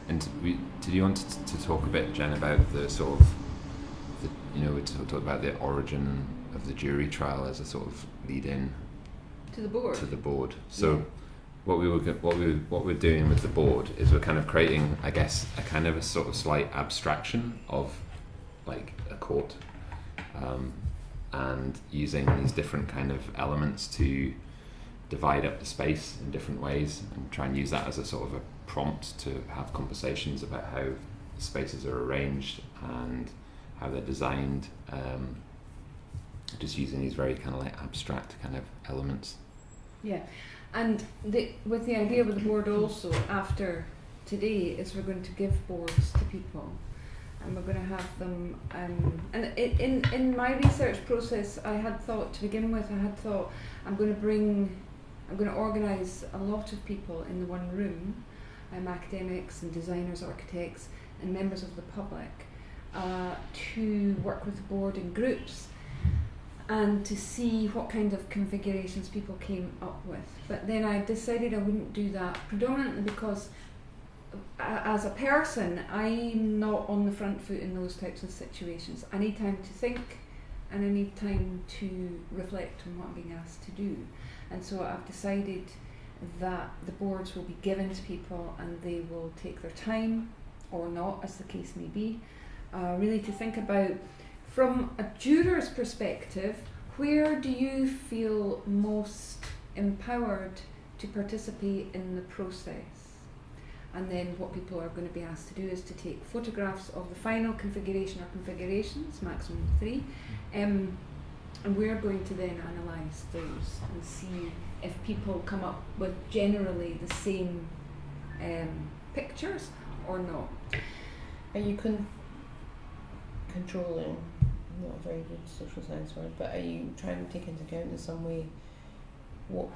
And did you want to talk a bit, Jen, about the sort of, we talked about the origin of the jury trial as a sort of lead-in to the board. So, what we're doing with the board is we're kind of creating, I guess, a kind of a sort of slight abstraction of like a court, and using these different kind of elements to divide up the space in different ways, and try and use that as a sort of a prompt to have conversations about how spaces are arranged and how they're designed, just using these very kind of like abstract kind of elements. Yeah, and with the idea with the board also after today is we're going to give boards to people, and we're going to have them, and in my research process I had thought to begin with, I'm going to organise a lot of people in the one room, academics and designers, architects and members of the public, to work with the board in groups and to see what kind of configurations people came up with. But then I decided I wouldn't do that, predominantly because as a person I'm not on the front foot in those types of situations. I need time to think and I need time to reflect on what I'm being asked to do. And so I've decided that the boards will be given to people and they will take their time, or not, as the case may be, really to think about, from a juror's perspective, where do you feel most empowered to participate in the process? And then what people are going to be asked to do is to take photographs of the final configuration or configurations, maximum 3, and we're going to then analyse those and see if people come up with generally the same pictures or not. Are you controlling, not a very good social science word, but are you trying to take into account in some way what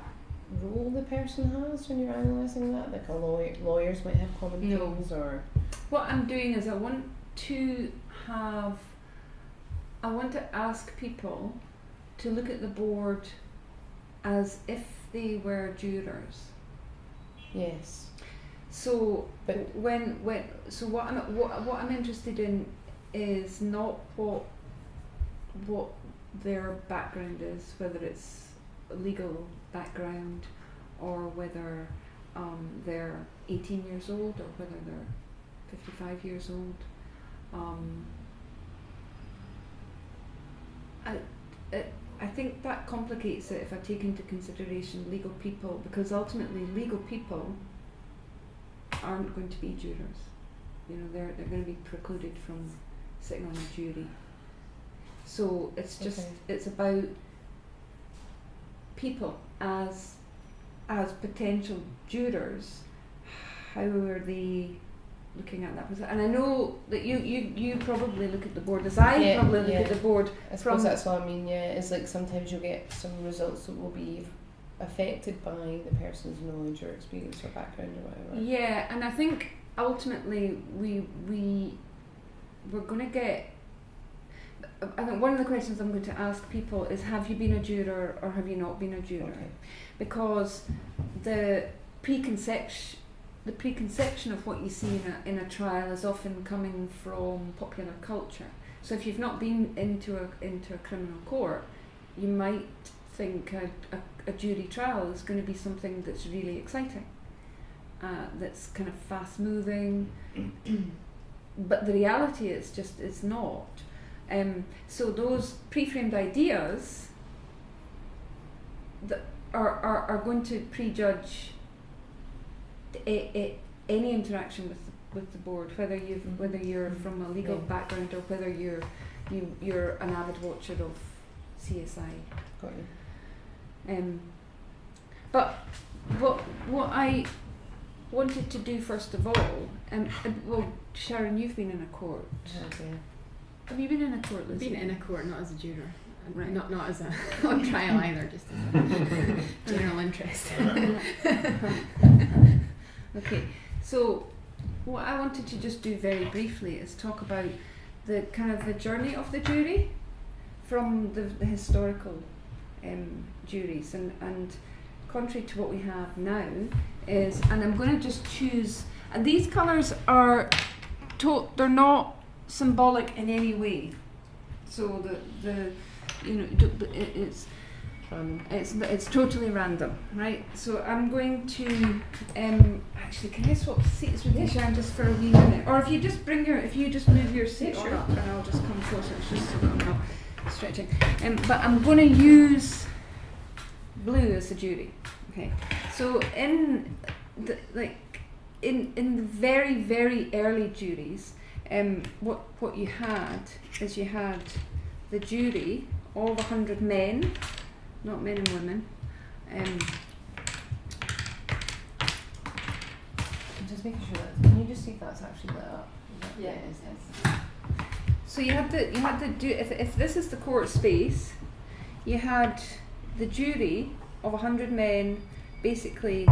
role the person has when you're analysing that? Like lawyers might have common things, or... What I'm doing is I want to ask people to look at the board as if they were jurors. Yes. So, but what I'm interested in is not what their background is, whether it's a legal background or whether they're 18 years old or whether they're 55 years old. I think that complicates it if I take into consideration legal people, because ultimately legal people aren't going to be jurors. They're going to be precluded from sitting on a jury. So it's just it's about people as potential jurors. How are they looking at that process? And I know that you probably look at the board as I probably look at the board. I suppose that's what I mean. Yeah, it's like sometimes you'll get some results that will be affected by the person's knowledge or experience or background or whatever. Yeah, and I think ultimately we're going to get. I think one of the questions I'm going to ask people is: have you been a juror or have you not been a juror? Okay. Because the preconception of what you see in a trial is often coming from popular culture. So if you've not been into a criminal court, you might think a jury trial is going to be something that's really exciting, that's kind of fast moving. But the reality is just it's not. So those pre-framed ideas that are going to prejudge any interaction with the board, whether you're from a legal background or whether you're an avid watcher of CSI. Got you. But what I wanted to do first of all, well, Sharon, you've been in a court. Okay. Have you been in a court, Lizzie? Been in a court, not as a juror. Right. Not as a on trial either, just as a general interest. Okay, so what I wanted to just do very briefly is talk about the kind of the journey of the jury from the historical juries, and contrary to what we have now is, and I'm going to just choose And these colours are they're not symbolic in any way. So it's totally random, right? So I'm going to actually, can I swap seats with you, Sharon, just for a wee minute? Or if you just move your seat on up, and I'll just come closer. It's just so I'm not stretching. But I'm going to use blue as the jury. Okay. So in the very, very early juries, what you had is you had the jury, all 100 men, not men and women. I'm just making sure that. Can you just see if that's actually lit up? Yeah, it is. So you had if this is the court space, you had the jury of 100 men basically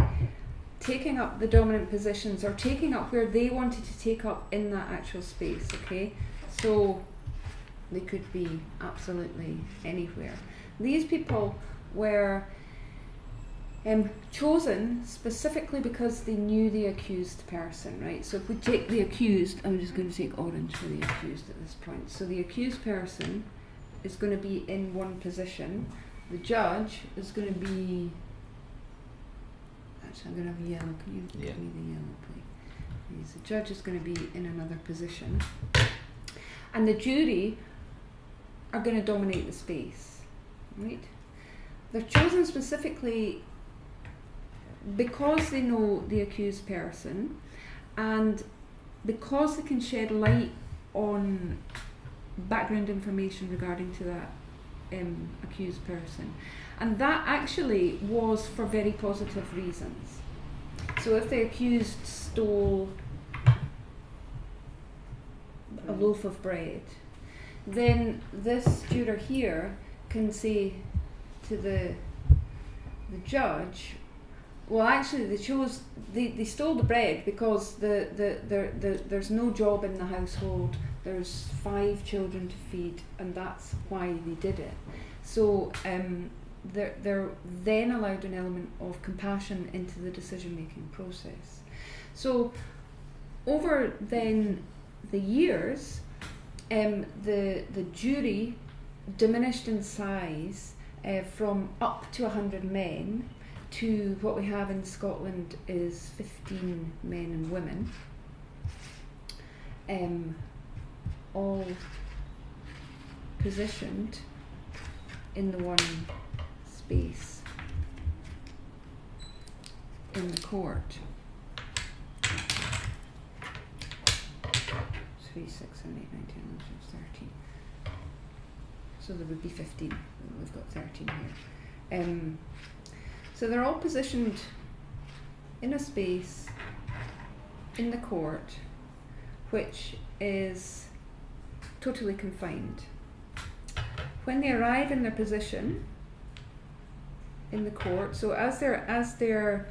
taking up the dominant positions or taking up where they wanted to take up in that actual space, okay? So they could be absolutely anywhere. These people were chosen specifically because they knew the accused person, right? So if we take the accused, I'm just going to take orange for the accused at this point. So the accused person is going to be in one position. The judge is going to be... Actually, I'm going to have yellow. Can you give me the yellow, please? The judge is going to be in another position. And the jury are going to dominate the space, right? They're chosen specifically because they know the accused person and because they can shed light on background information regarding to that accused person. And that actually was for very positive reasons. So if the accused stole a loaf of bread, then this juror here can say to the judge, well, actually they stole the bread because there's no job in the household, there's 5 children to feed, and that's why they did it. So they're then allowed an element of compassion into the decision-making process. So over then the years, the jury diminished in size from up to 100 men to what we have in Scotland is 15 men and women, all positioned in the one space in the court. 3, 6, 7, 8, 9, 10, 11, 12, 13. So there would be 15. We've got 13 here. So they're all positioned in a space in the court which is totally confined. When they arrive in their position in the court, so as they're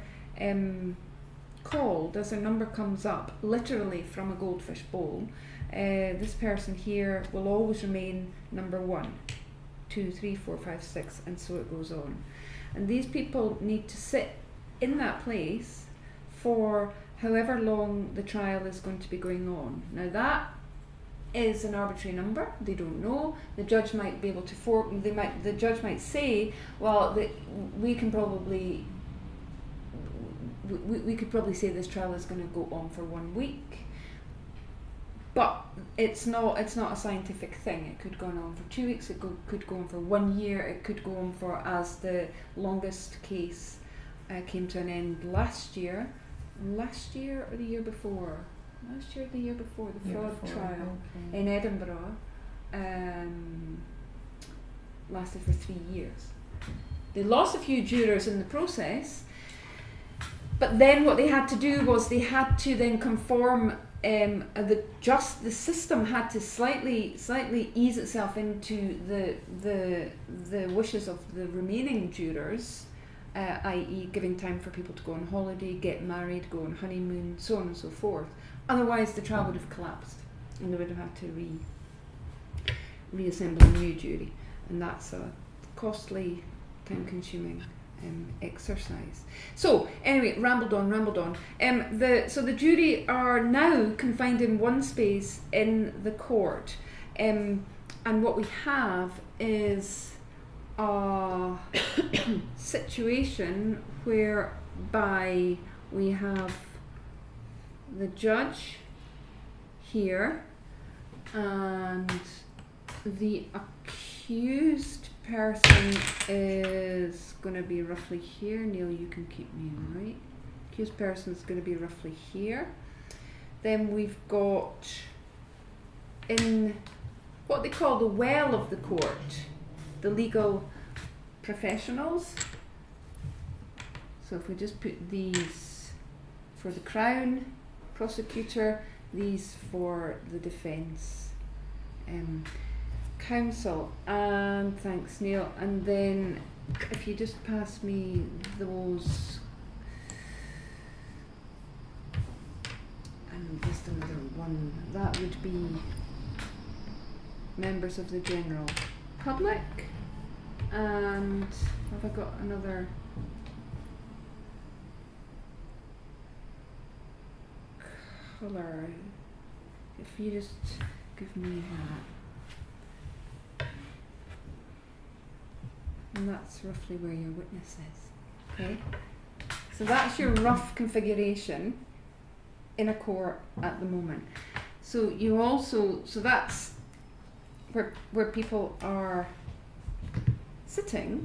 called, as their number comes up, literally from a goldfish bowl, this person here will always remain number 1, 2, 3, 4, 5, 6, and so it goes on. And these people need to sit in that place for however long the trial is going to be going on. Now that is an arbitrary number. They don't know. The judge might be able to the judge might say, well, we could probably say this trial is going to go on for 1 week. But it's not a scientific thing. It could go on for 2 weeks, it could go on for 1 year, it could go on for, as the longest case came to an end last year or the year before? Last year or the year before, the fraud trial in Edinburgh lasted for 3 years. They lost a few jurors in the process, but then what they had to do was they had to then conform. The system had to slightly ease itself into the wishes of the remaining jurors, i.e. giving time for people to go on holiday, get married, go on honeymoon, so on and so forth. Otherwise the trial would have collapsed and they would have had to reassemble a new jury, and that's a costly, time-consuming exercise. So anyway, rambled on. The jury are now confined in one space in the court, and what we have is a situation whereby we have the judge here and the accused person is going to be roughly here. Neil, you can keep me in, right? Accused person is going to be roughly here. Then we've got in what they call the well of the court, the legal professionals. So if we just put these for the Crown prosecutor, these for the defence counsel, and thanks Neil. And then if you just pass me those, and just another one, that would be members of the general public. And have I got another colour? If you just give me that. And that's roughly where your witness is. Okay? So that's your rough configuration in a court at the moment. So you also, so that's where people are sitting,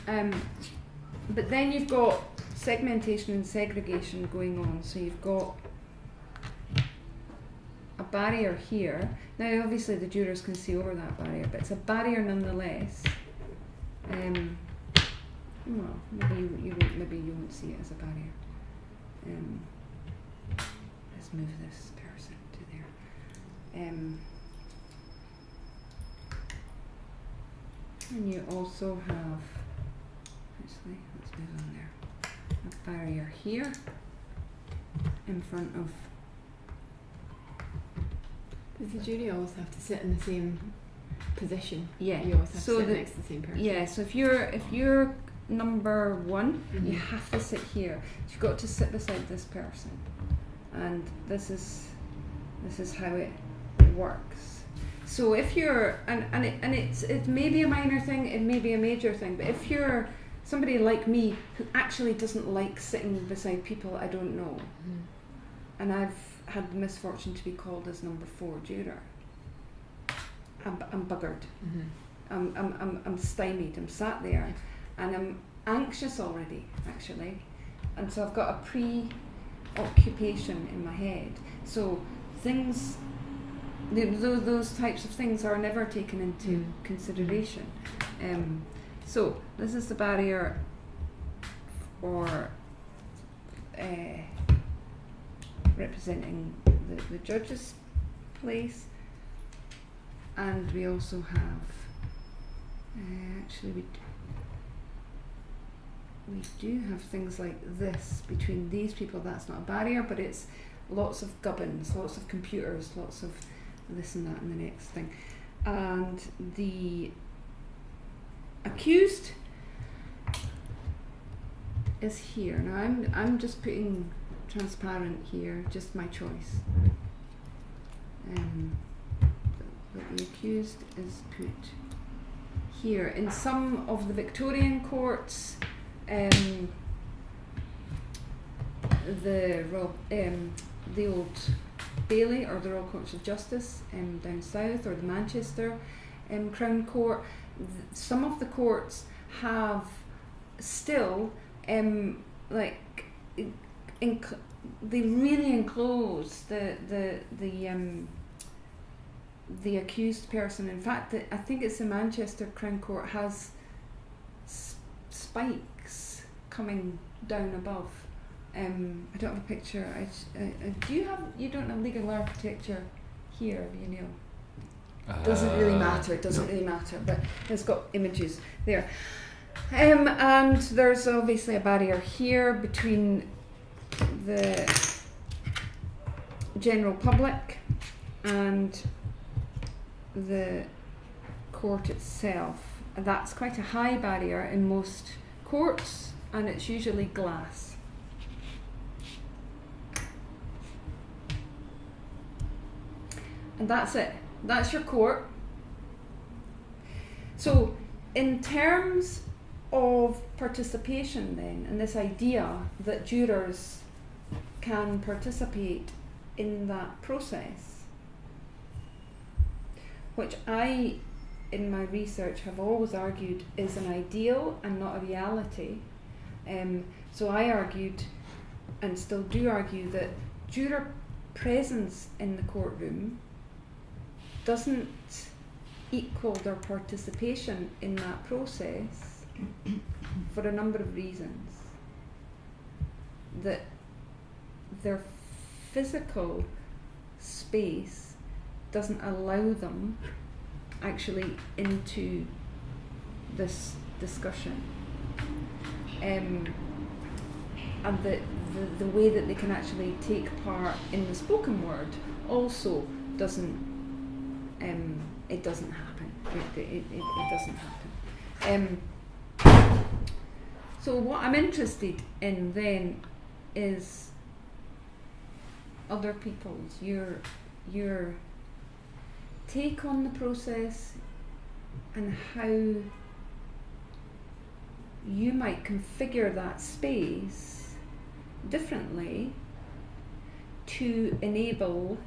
but then you've got segmentation and segregation going on. So you've got a barrier here. Now obviously the jurors can see over that barrier, but it's a barrier nonetheless. Well, maybe you won't see it as a barrier. Let's move this person to there. And you also have, actually, let's move on there, a barrier here in front of. Does the jury always have to sit in the same position? Yeah. You always have So to sit next to the same person? Yeah, so if you're number one, Mm-hmm. you have to sit here. So you've got to sit beside this person. And this is how it works. So if you're, and it may be a minor thing, it may be a major thing, but if you're somebody like me who actually doesn't like sitting beside people I don't know, and I've had the misfortune to be called as number 4 juror, I'm buggered. I'm stymied. I'm sat there, and I'm anxious already, actually, and so I've got a preoccupation in my head. So things, those types of things are never taken into consideration. So this is the barrier for representing the judge's place, and we also have actually we do have things like this between these people. That's not a barrier, but it's lots of gubbins, lots of computers, lots of this and that and the next thing. And the accused is here. Now I'm just putting transparent here, just my choice. But the accused is put here. In some of the Victorian courts, the Old Bailey or the Royal Courts of Justice down south, or the Manchester Crown Court, some of the courts have still they really enclose the accused person. In fact, I think it's the Manchester Crown Court has spikes coming down above. I don't have a picture. You don't have legal architecture here, have you, Neil? Doesn't really matter. Doesn't really matter. But it's got images there. And there's obviously a barrier here between the general public and the court itself. That's quite a high barrier in most courts. and it's usually glass. And that's it. That's your court. So in terms of participation then, and this idea that jurors can participate in that process, which I, in my research, have always argued is an ideal and not a reality. So I argued, and still do argue, that juror presence in the courtroom doesn't equal their participation in that process for a number of reasons. That their physical space doesn't allow them actually into this discussion, and the way that they can actually take part in the spoken word also doesn't it doesn't happen. It doesn't happen. So what I'm interested in then is other people's, your take on the process and how you might configure that space differently to enable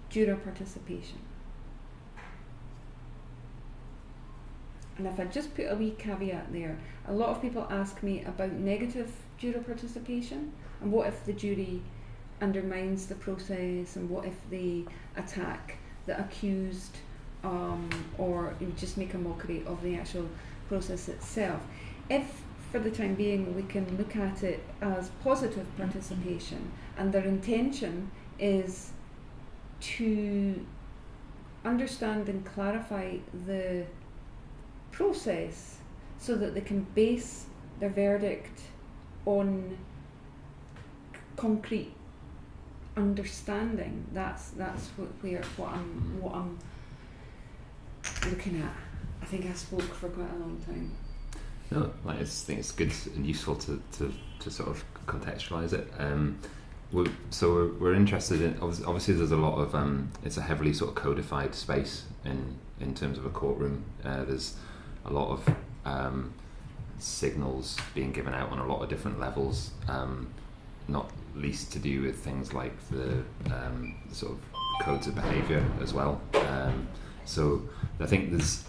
juror participation. And if I just put a wee caveat there, a lot of people ask me about negative juror participation, and what if the jury undermines the process, and what if they attack the accused, or just make a mockery of the actual process itself. If for the time being we can look at it as positive participation, and their intention is to understand and clarify the process so that they can base their verdict on concrete understanding. That's what I'm looking at. I think I spoke for quite a long time. No, I think it's good and useful to sort of contextualize it. We're interested in, obviously there's a lot of it's a heavily sort of codified space in terms of a courtroom. There's a lot of signals being given out on a lot of different levels, not least to do with things like the sort of codes of behaviour as well. So I think there's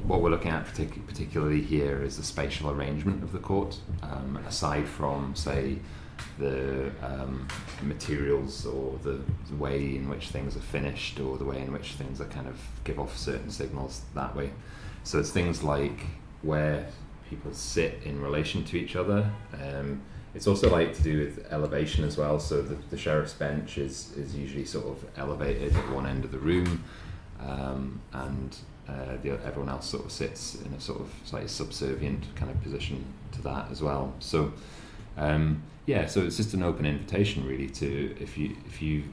what we're looking at particularly here is the spatial arrangement of the court, aside from, say, the materials or the way in which things are finished, or the way in which things are kind of give off certain signals that way. So it's things like where people sit in relation to each other. It's also like to do with elevation as well. So the sheriff's bench is usually sort of elevated at one end of the room, and everyone else sort of sits in a sort of slightly subservient kind of position to that as well. So so it's just an open invitation really to, if you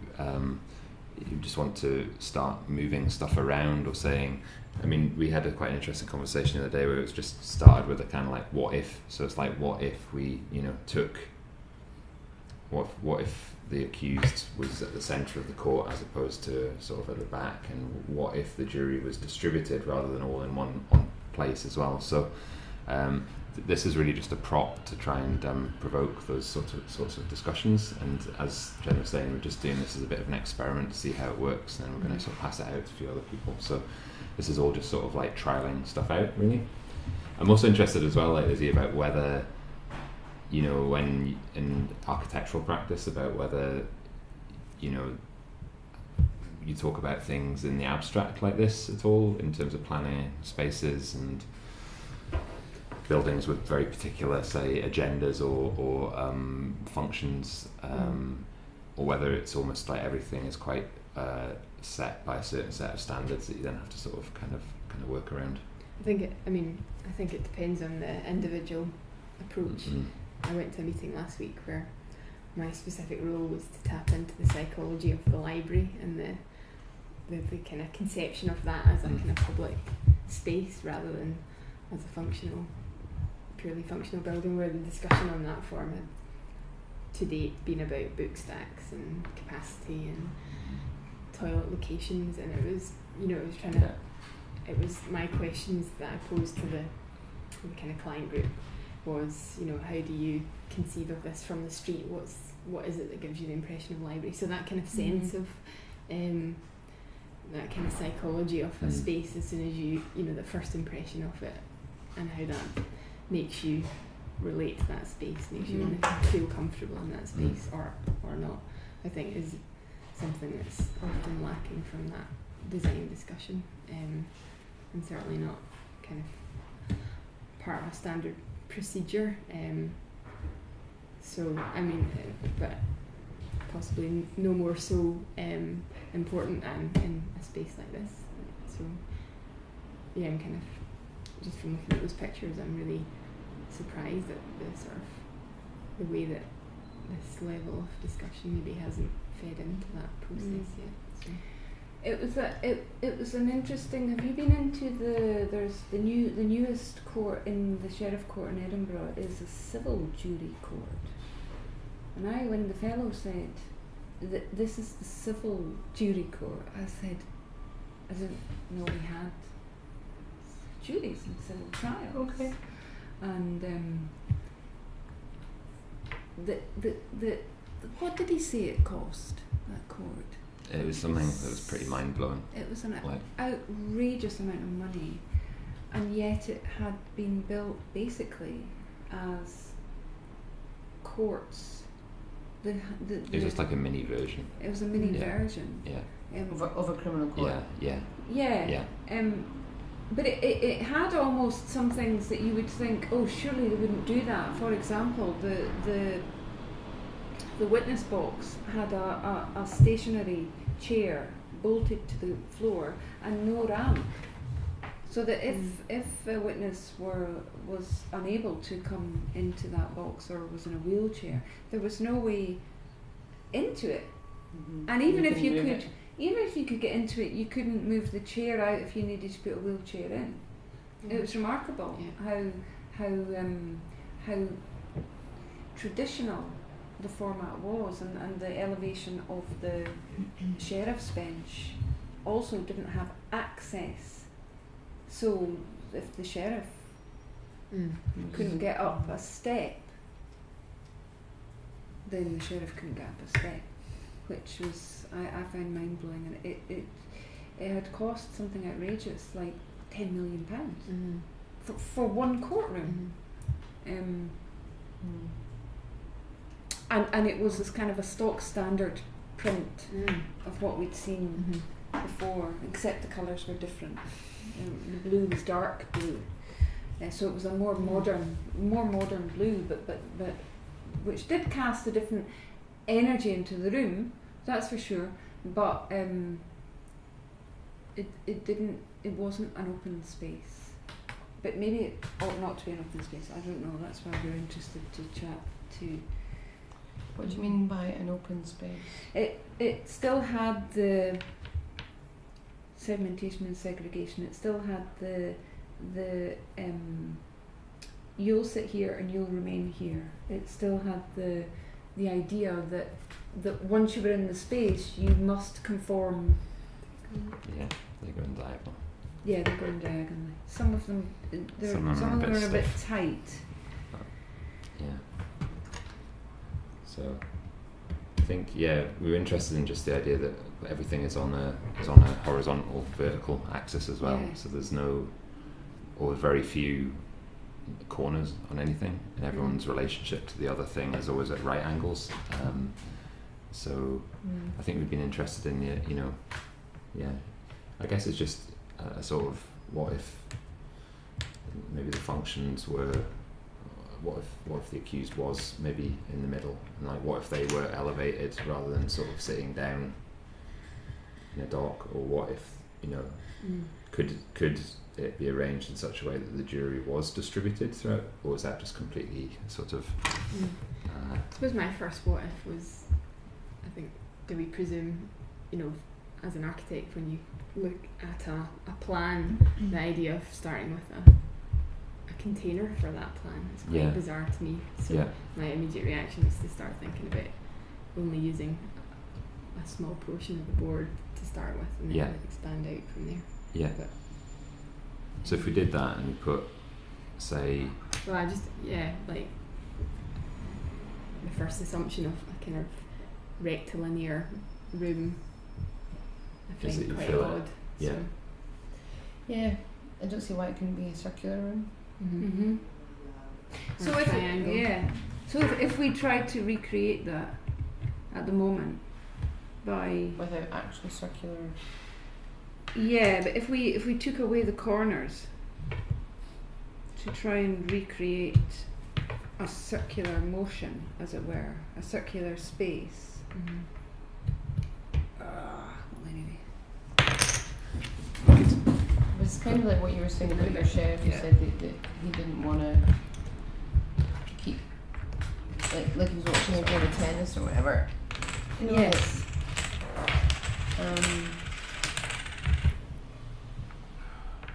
just want to start moving stuff around, or saying, I mean, we had quite an interesting conversation the other day where it was just started with a kind of like what if. So it's like, what if we took, what if the accused was at the centre of the court as opposed to sort of at the back, and what if the jury was distributed rather than all in one place as well. So this is really just a prop to try and provoke those sorts of discussions, and as Jen was saying, we're just doing this as a bit of an experiment to see how it works, and then we're going to sort of pass it out to a few other people. So this is all just sort of like trialling stuff out really. I'm also interested as well, like Lizzie, about whether when in architectural practice, about whether you talk about things in the abstract like this at all, in terms of planning spaces and buildings with very particular, say, agendas or functions, or whether it's almost like everything is quite set by a certain set of standards that you then have to sort of kind of work around. I think it depends on the individual approach. Mm-hmm. I went to a meeting last week where my specific role was to tap into the psychology of the library and the kind of conception of that as a kind of public space rather than as a functional purely functional building, where the discussion on that form had to date been about book stacks and capacity and toilet locations, and it was, it was trying to, it was my questions that I posed to the kind of client group was, how do you conceive of this from the street? What is it that gives you the impression of library? So that kind of sense of that kind of psychology of a space as soon as you the first impression of it, and how that makes you relate to that space, makes you want to feel comfortable in that space or not, I think is something that's often lacking from that design discussion, and certainly not kind of part of a standard procedure. So I mean, but possibly no more so important in a space like this. So yeah, I'm kind of just from looking at those pictures, I'm really surprised at the sort of the way that this level of discussion maybe hasn't fed into that process yet. So. It was an interesting. Have you been into there's the newest court in the Sheriff Court in Edinburgh is a civil jury court, and when the fellow said that this is the civil jury court, I said I didn't know we had juries in civil trials. Okay. And the what did he say it cost, that court? It was something that was pretty mind blowing. It was an outrageous amount of money, and yet it had been built basically as courts. It was just like a mini version. It was a mini version. Yeah. Of a criminal court. Yeah. But it had almost some things that you would think, oh, surely they wouldn't do that. For example, the witness box had a stationary chair bolted to the floor and no ramp, so that if a witness was unable to come into that box or was in a wheelchair, there was no way into it. And even if you could get into it, you couldn't move the chair out if you needed to put a wheelchair in. It was remarkable how traditional the format was, and the elevation of the sheriff's bench also didn't have access. So if the sheriff couldn't get up a step, then the sheriff couldn't get up a step, which was I found mind blowing, and it had cost something outrageous like £10 million for one courtroom. And it was this kind of a stock standard print of what we'd seen before, except the colours were different. The blue was dark blue, so it was a more modern blue, but which did cast a different energy into the room, that's for sure. But it wasn't an open space. But maybe it ought not to be an open space. I don't know. That's why we're interested to chat to. What do you mean by an open space? It still had the segmentation and segregation. It still had the you'll sit here and you'll remain here. It still had the idea that once you were in the space, you must conform. Yeah, they go in diagonal. Yeah, they're going diagonally. Some of them, some of them are a bit tight. Yeah. So I think we were interested in just the idea that everything is on a horizontal, vertical axis as well. Yeah. So there's very few corners on anything, and everyone's relationship to the other thing is always at right angles. So I think we've been interested in I guess it's just a sort of what if maybe the functions were. What if the accused was maybe in the middle, and like what if they were elevated rather than sort of sitting down in a dock, or what if could it be arranged in such a way that the jury was distributed throughout, or was that just completely sort of? I suppose my first what if was, I think, do we presume, as an architect, when you look at a plan, the idea of starting with a container for that plan. It's quite Yeah. bizarre to me. So Yeah. my immediate reaction was to start thinking about only using a small portion of the board to start with, and then Yeah. expand out from there. Yeah. But So if we did that and we put, say, well, I just like the first assumption of a kind of rectilinear room, I Is find that you quite feel it? odd. Yeah. So, Yeah, I don't see why it couldn't be a circular room. Mm-hmm. Or So a if triangle. so if we tried to recreate that at the moment by Without actual circular. but if we took away the corners to try and recreate a circular motion, as it were, a circular space. Mhm. Well, anyway. It's kind of like what you were saying about your chef. You Yeah. said that he didn't want to keep, like he was watching a game of tennis or whatever. You know, Yes.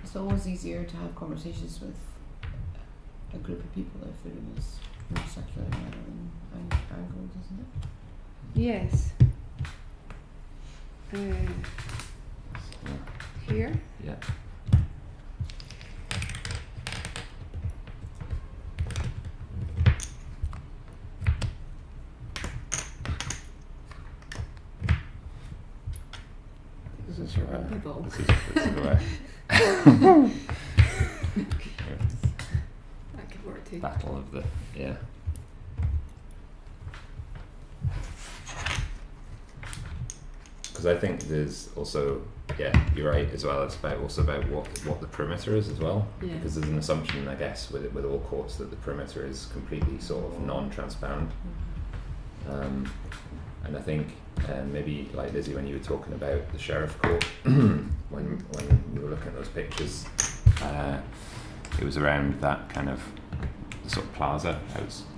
it's always easier to have conversations with a group of people if the room is more circular rather than angled, isn't it? Yes. Here. yeah. This is your People. This is your That could work too. battle of the Because I think there's also you're right as well. It's about what the perimeter is as well. Yeah. Because there's an assumption, I guess, with all courts that the perimeter is completely sort of non-transparent. And I think maybe like Lizzie, when you were talking about the sheriff court, when we were looking at those pictures, it was around that kind of sort of plaza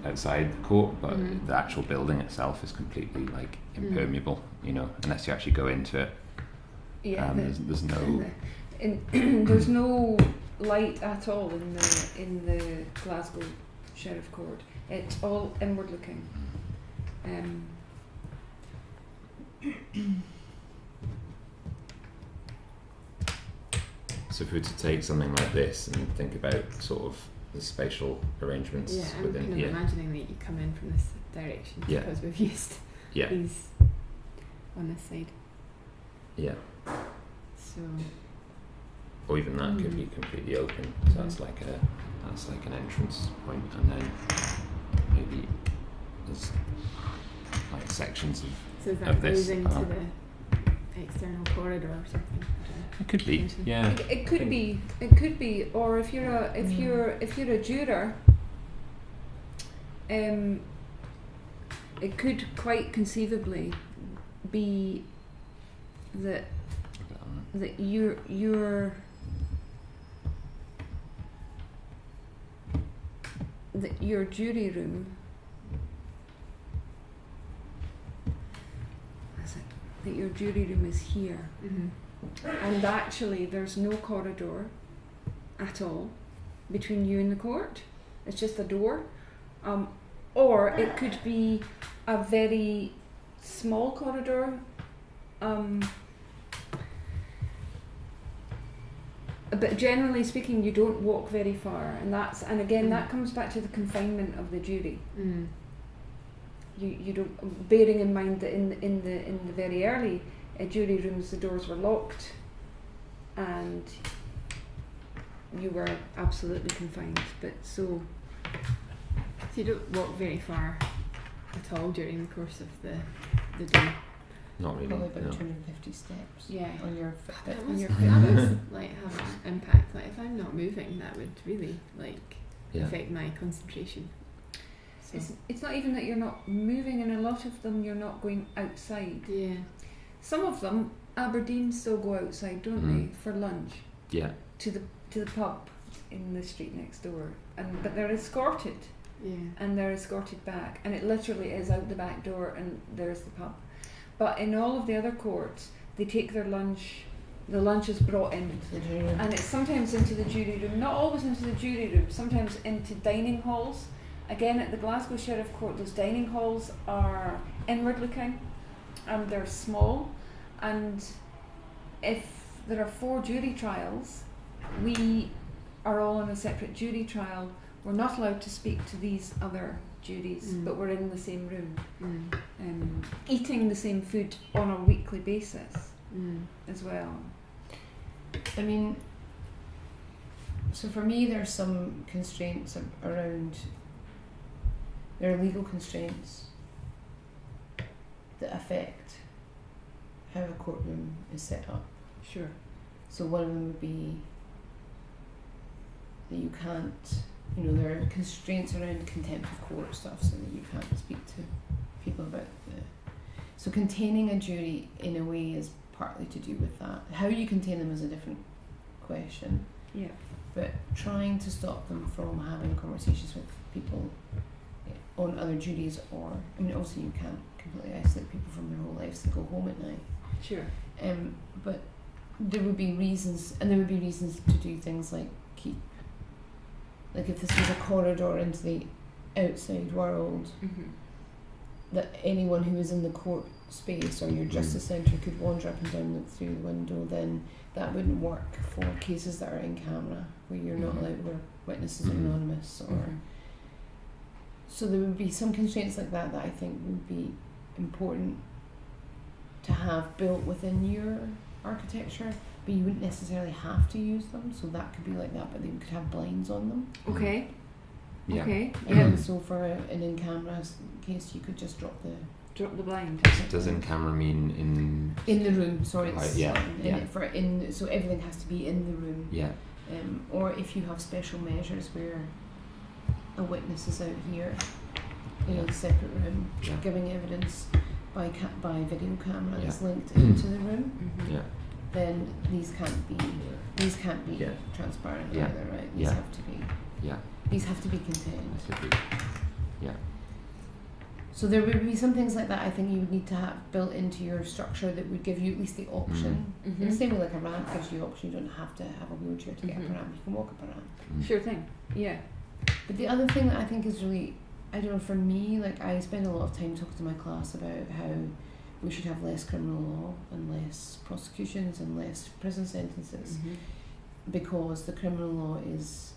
outside the court, but Mhm. the actual building itself is completely like impermeable, you know, unless you actually go into it. Yeah. There's no There's no light at all in the Glasgow Sheriff Court. It's all inward looking. So if we were to take something like this and think about sort of the spatial arrangements Yeah, I'm within kind of here. imagining that you come in from this direction Yeah. because we've used Yeah, these on this side. yeah. So Or even that could be completely open. So that's like an entrance point, and then maybe there's like sections of so is that of this, goes into the external corridor or something? I don't know. it could be, Potentially. yeah. It could be, or if you're a juror, it could quite conceivably be that your jury room, that your jury room is here, and actually there's no corridor at all between you and the court. It's just a door, or it could be a very small corridor. But generally speaking, you don't walk very far, and again that comes back to the confinement of the jury. You don't, bearing in mind that in the very early jury rooms the doors were locked, and you were absolutely confined. But so you don't walk very far at all during the course of the day. Not really. Probably about No. 250 steps yeah, on your That Fitbit. must, your that must like have an impact. Like if I'm not moving, that would really like Yeah. affect my concentration. So it's not even that you're not moving. In a lot of them, you're not going outside. yeah, Some of them, Aberdeen, still go outside, don't they, for lunch Yeah. to the pub in the street next door, but they're escorted. yeah. And they're escorted back, and it literally is out the back door and there's the pub. But in all of the other courts, they take their lunch the lunch is brought in, Into the jury room. and it's sometimes into the jury room, not always into the jury room, sometimes into dining halls. Again, at the Glasgow Sheriff Court, those dining halls are inward looking and they're small, and if there are 4 jury trials, we are all in a separate jury trial. We're not allowed to speak to these other juries, but we're in the same room, eating the same food on a weekly basis as well. I mean, so for me, there's some constraints around. There are legal constraints that affect how a courtroom is set up. Sure. So one of them would be that you can't, there are constraints around contempt of court stuff, so that you can't speak to people about so containing a jury in a way is partly to do with that. How you contain them is a different question. Yeah. But trying to stop them from having conversations with people on other juries, or also you can't completely isolate people from their whole lives to go home at night. Sure. But there would be reasons to do things like if this was a corridor into the outside world, that anyone who is in the court space or your justice centre could wander up and down, look through the window, then that wouldn't work for cases that are in camera, where you're not allowed, where witnesses are anonymous, or so there would be some constraints like that I think would be important to have built within your architecture, but you wouldn't necessarily have to use them, so that could be like that, but they could have blinds on them. Okay. Yeah. Okay. And so for an in-camera case, you could just drop the blind. Does in camera mean in the room? Sorry, it's so everything has to be in the room. Yeah. Or if you have special measures where a witness is out here in a separate room giving evidence by video camera that's linked into the room, then these can't be transparent either, right? These have to be these have to be contained. So there would be some things like that I think you would need to have built into your structure that would give you at least the option. In the same way like a ramp gives you the option, you don't have to have a wheelchair to get up a ramp, you can walk up a ramp. Sure thing. Yeah. But the other thing that I think is really, I don't know, for me, like I spend a lot of time talking to my class about how we should have less criminal law and less prosecutions and less prison sentences, because the criminal law is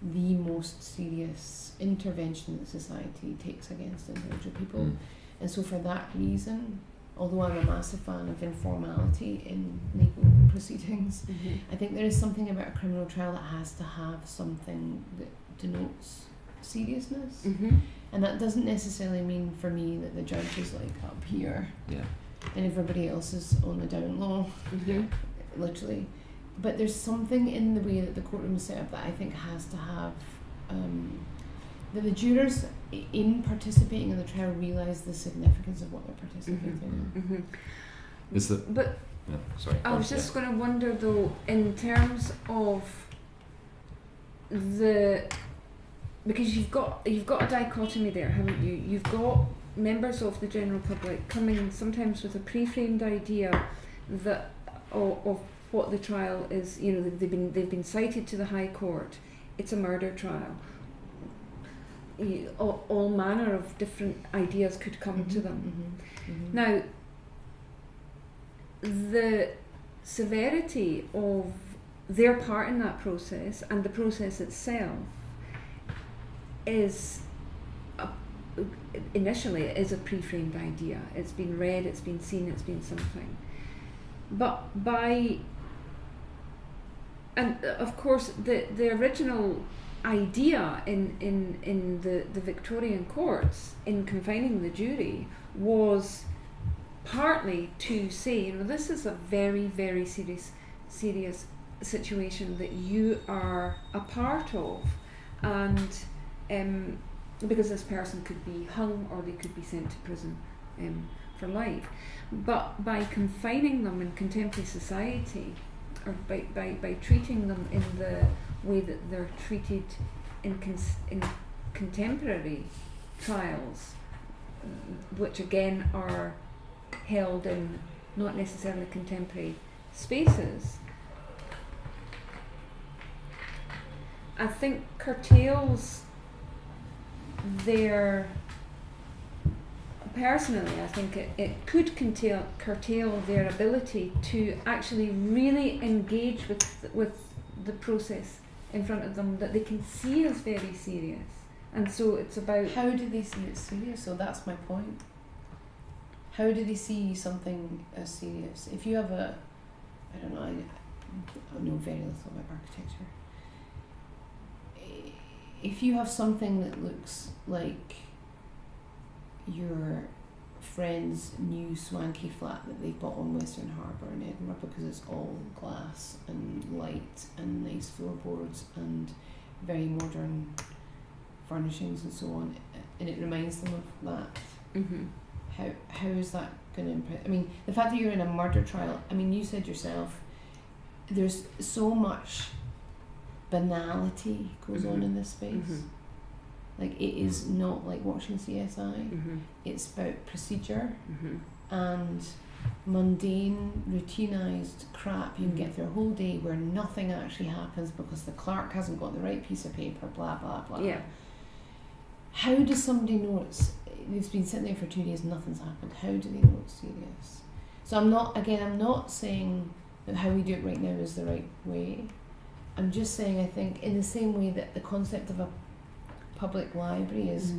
the most serious intervention that society takes against individual people. And so for that reason, although I'm a massive fan of informality in legal proceedings, I think there is something about a criminal trial that has to have something that denotes seriousness. And that doesn't necessarily mean for me that the judge is like up here and everybody else is on the down low, literally. But there's something in the way that the courtroom is set up that I think has to have that the jurors in participating in the trial realise the significance of what they're participating in. But sorry. I was just going to wonder though, in terms of because you've got a dichotomy there, haven't you? You've got members of the general public coming sometimes with a pre-framed idea that of what the trial is. They've been cited to the High Court. It's a murder trial. All manner of different ideas could come to them. Now, the severity of their part in that process and the process itself is initially it is a pre-framed idea. It's been read, it's been seen, it's been something. But and of course the original idea in the Victorian courts in confining the jury was partly to say, this is a very, very serious situation that you are a part of, and because this person could be hung or they could be sent to prison for life. But by confining them in contemporary society, or by treating them in the way that they're treated in contemporary trials, which again are held in not necessarily contemporary spaces, I think curtails their. Personally, I think it could curtail their ability to actually really engage with the process in front of them that they can see as very serious. And so it's about... How do they see it serious? So that's my point. How do they see something as serious? If you have I don't know, I know very little about architecture. If you have something that looks like your friend's new swanky flat that they've bought on Western Harbour in Edinburgh because it's all glass and light and nice floorboards and very modern furnishings and so on, and it reminds them of that. Mm-hmm. How is that going to impress? I mean, the fact that you're in a murder trial, I mean, you said yourself, there's so much banality goes on in this space. Mm-hmm. Like, it is not like watching CSI. Mm-hmm. It's about procedure Mm-hmm. and mundane, routinized crap. You can get through a whole day where nothing actually happens because the clerk hasn't got the right piece of paper, blah, blah, blah. Yeah. How does somebody know they've been sitting there for 2 days, nothing's happened? How do they know it's serious? So I'm not saying that how we do it right now is the right way. I'm just saying, I think, in the same way that the concept of a public library is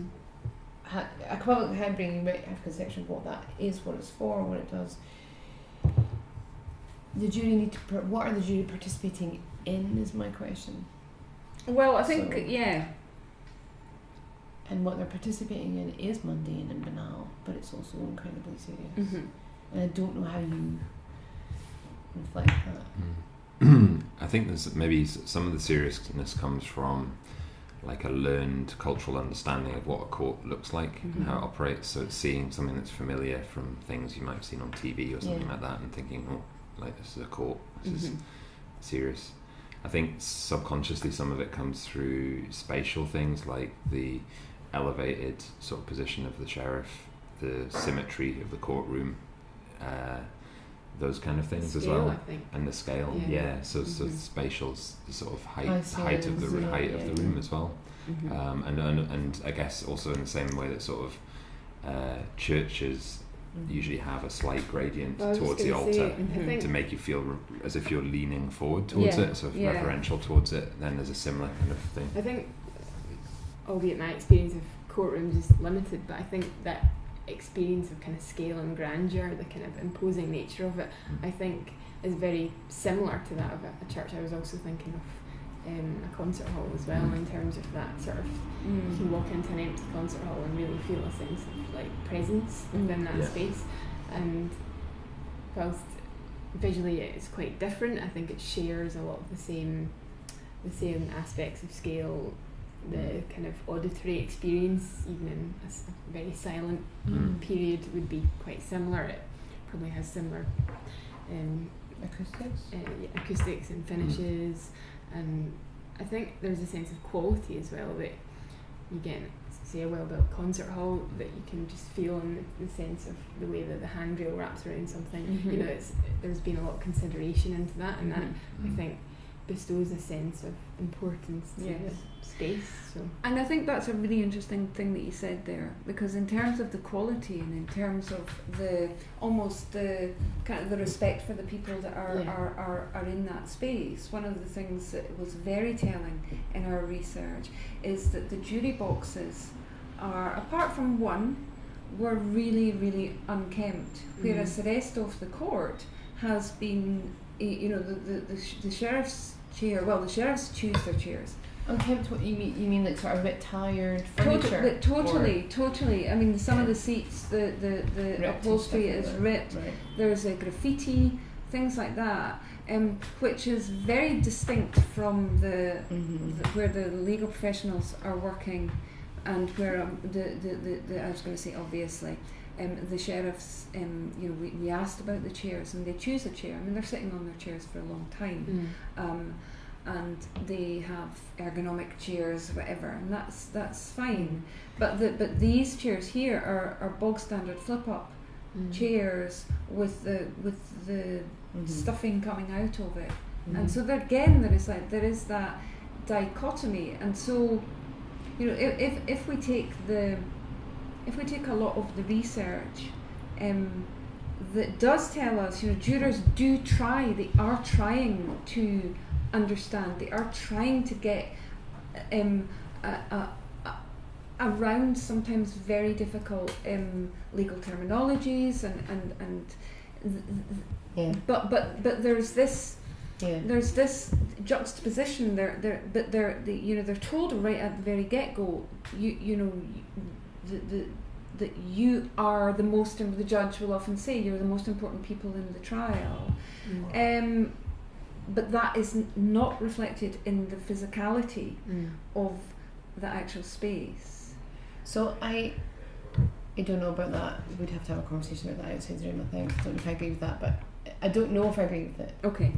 a public library, you might have conception of what that is, what it's for, what it does. The jury need to what are the jury participating in is my question. Well, I think, So- yeah. And what they're participating in is mundane and banal, but it's also incredibly serious. Mm-hmm. And I don't know how you reflect that. I think there's maybe some of the seriousness comes from like a learned cultural understanding of what a court looks like and how it operates. So it's seeing something that's familiar from things you might have seen on TV or something like that and thinking, oh, like this is a court, this is serious. I think subconsciously some of it comes through spatial things like the elevated sort of position of the sheriff, the symmetry of the courtroom, those kind of things The as scale, well, I think. and the scale. Yeah. So spatial's the sort of height of the room as well, and I guess also in the same way that sort of churches usually have a slight gradient towards the altar to make you feel as if you're leaning forward towards it, sort of reverential towards it. Then there's a similar kind of thing. I think, albeit my experience of courtrooms is limited, but I think that experience of kind of scale and grandeur, the kind of imposing nature of it, I think is very similar to that of a church. I was also thinking of a concert hall as well, in terms of that sort of, you can walk into an empty concert hall and really feel a sense of like presence within that space, and whilst visually it's quite different, I think it shares a lot of the same aspects of scale. The kind of auditory experience, even in a very silent period, would be quite similar. It probably has similar acoustics and finishes, and I think there's a sense of quality as well that you get, say, a well-built concert hall, that you can just feel in the sense of the way that the handrail wraps around something. You know, there's been a lot of consideration into that, and that I think bestows a sense of importance to the space. So. And I think that's a really interesting thing that you said there, because in terms of the quality and in terms of the almost the kind of the respect for the people that are in that space, one of the things that was very telling in our research is that the jury boxes are, apart from one, were really, really unkempt, whereas the rest of the court has been, you know, the sheriff's chair. Well, the sheriffs choose their chairs. Unkempt, what you mean? You mean like sort of a bit tired furniture? Totally. I mean, some of the seats, the upholstery is ripped. Right. There's a graffiti, things like that, which is very distinct from the where the legal professionals are working, and where the I was going to say obviously. The sheriffs, you know, we asked about the chairs, and they choose a chair. I mean, they're sitting on their chairs for a long time, and they have ergonomic chairs, whatever, and that's fine. But these chairs here are bog standard flip up chairs with the stuffing coming out of it. Mm-hmm. And so there, again, there is that dichotomy. And so, you know, if we take a lot of the research that does tell us, you know, jurors they are trying to understand, they are trying to get around sometimes very difficult legal terminologies but there's this juxtaposition there, but they're told right at the very get-go, that you are the most, the judge will often say, you're the most important people in the trial. But that is not reflected in the physicality of the actual space. So I don't know about that. We'd have to have a conversation about that outside the room, I think. I don't know if I agree with that, but I don't know if I agree with it. Okay.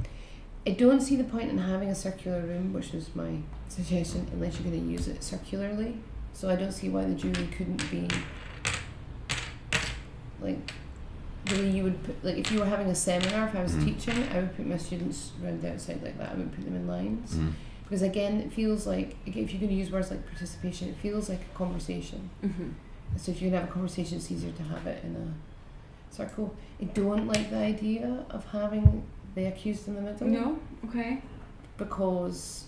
I don't see the point in having a circular room, which was my suggestion, unless you're going to use it circularly. So I don't see why the jury couldn't be like the way you would put, like if you were having a seminar, if I was teaching, I would put my students around the outside like that. I wouldn't put them in lines. Because again, it feels like, if you're going to use words like participation, it feels like a conversation. So if you're going to have a conversation, it's easier to have it in a circle. I don't like the idea of having the accused in the middle. No? Okay. Because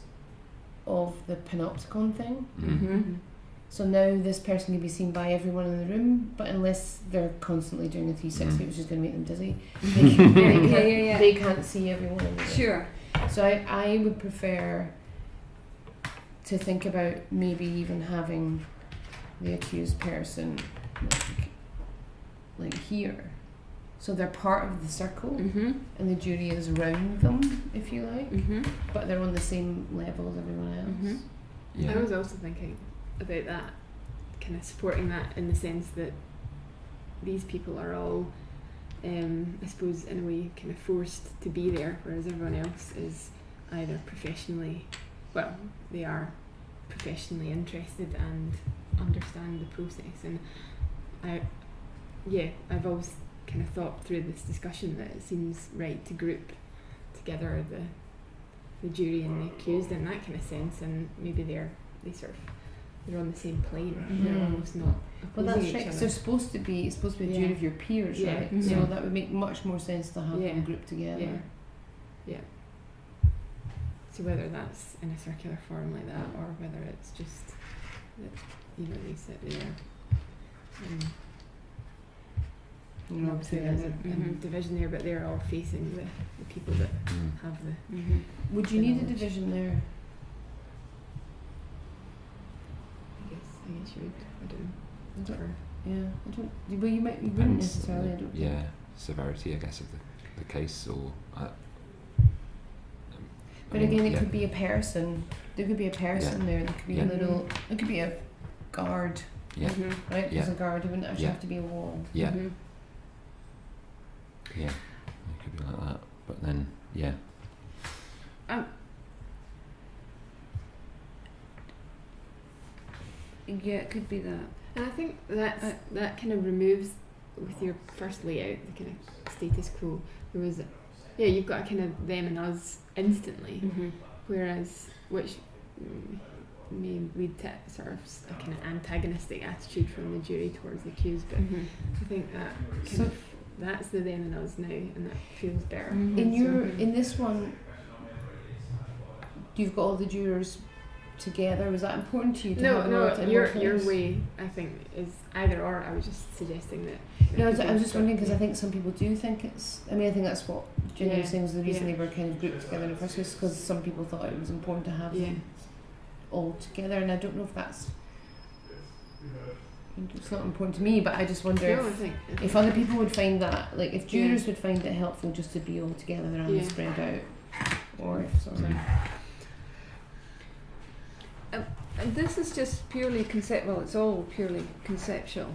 of the panopticon thing. So now this person can be seen by everyone in the room, but unless they're constantly doing a 360, which is going to make them dizzy, they can't see everyone in the room. Sure. So I would prefer to think about maybe even having the accused person like here. So they're part of the circle and the jury is around them, if you like, but they're on the same level as everyone else. I was also thinking about that, kind of supporting that in the sense that these people are all, I suppose, in a way kind of forced to be there, whereas everyone else is either they are professionally interested and understand the process. And I've always kind of thought through this discussion that it seems right to group together the jury and the accused in that kind of sense, and maybe they're on the same plane. They're almost not Well, opposing that's each right. other. They're supposed to be a jury of your peers, right? So that would make much more sense to have them grouped together. Yeah. So whether that's in a circular form like that, or whether it's just that they sit there. Obviously there's a division there, but they're all facing the people that have the. Would you need a division there? I guess you would. I don't know. Well, you wouldn't necessarily. I don't think. Severity, I guess, of the case, or. But again, it could be a person. There could be a person there. There could be a little. It could be a guard. Right. There's a guard. It wouldn't actually have to be a wall. Yeah, it could be like that. But then, it could be that. And I think that kind of removes, with your first layout, the kind of status quo. There was, you've got a kind of them and us instantly, whereas which may lead to sort of a kind of antagonistic attitude from the jury towards the accused. But I think that that's the them and us now, and that feels better. In this one, you've got all the jurors together. Was that important to you? Your way, I think, is either or. I was just suggesting that. No, I was just wondering, because I think some people do think it's. I mean, I think that's what Ginny was saying was the reason they were kind of grouped together in the first place, because some people thought it was important to have them all together, and I don't know if that's. It's not important to me, but I just wonder if other people would find that, like if jurors would find it helpful just to be all together and spread out, or if And this is just purely it's all purely conceptual.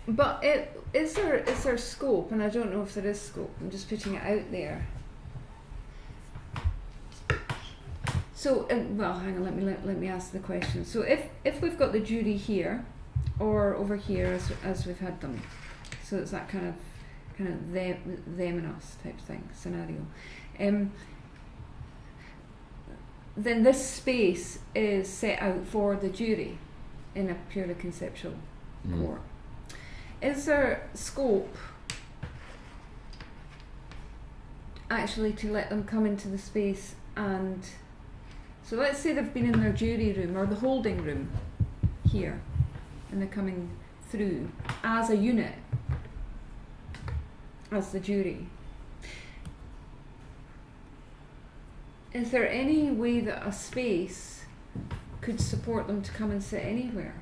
But is there scope? And I don't know if there is scope. I'm just putting it out there. So, well, hang on. Let me ask the question. So, if we've got the jury here, or over here, as we've had them, so it's that kind of kind of them and us type thing scenario. Then this space is set out for the jury in a purely conceptual court. Is there scope actually to let them come into the space, and so let's say they've been in their jury room or the holding room here and they're coming through as a unit, as the jury. Is there any way that a space could support them to come and sit anywhere?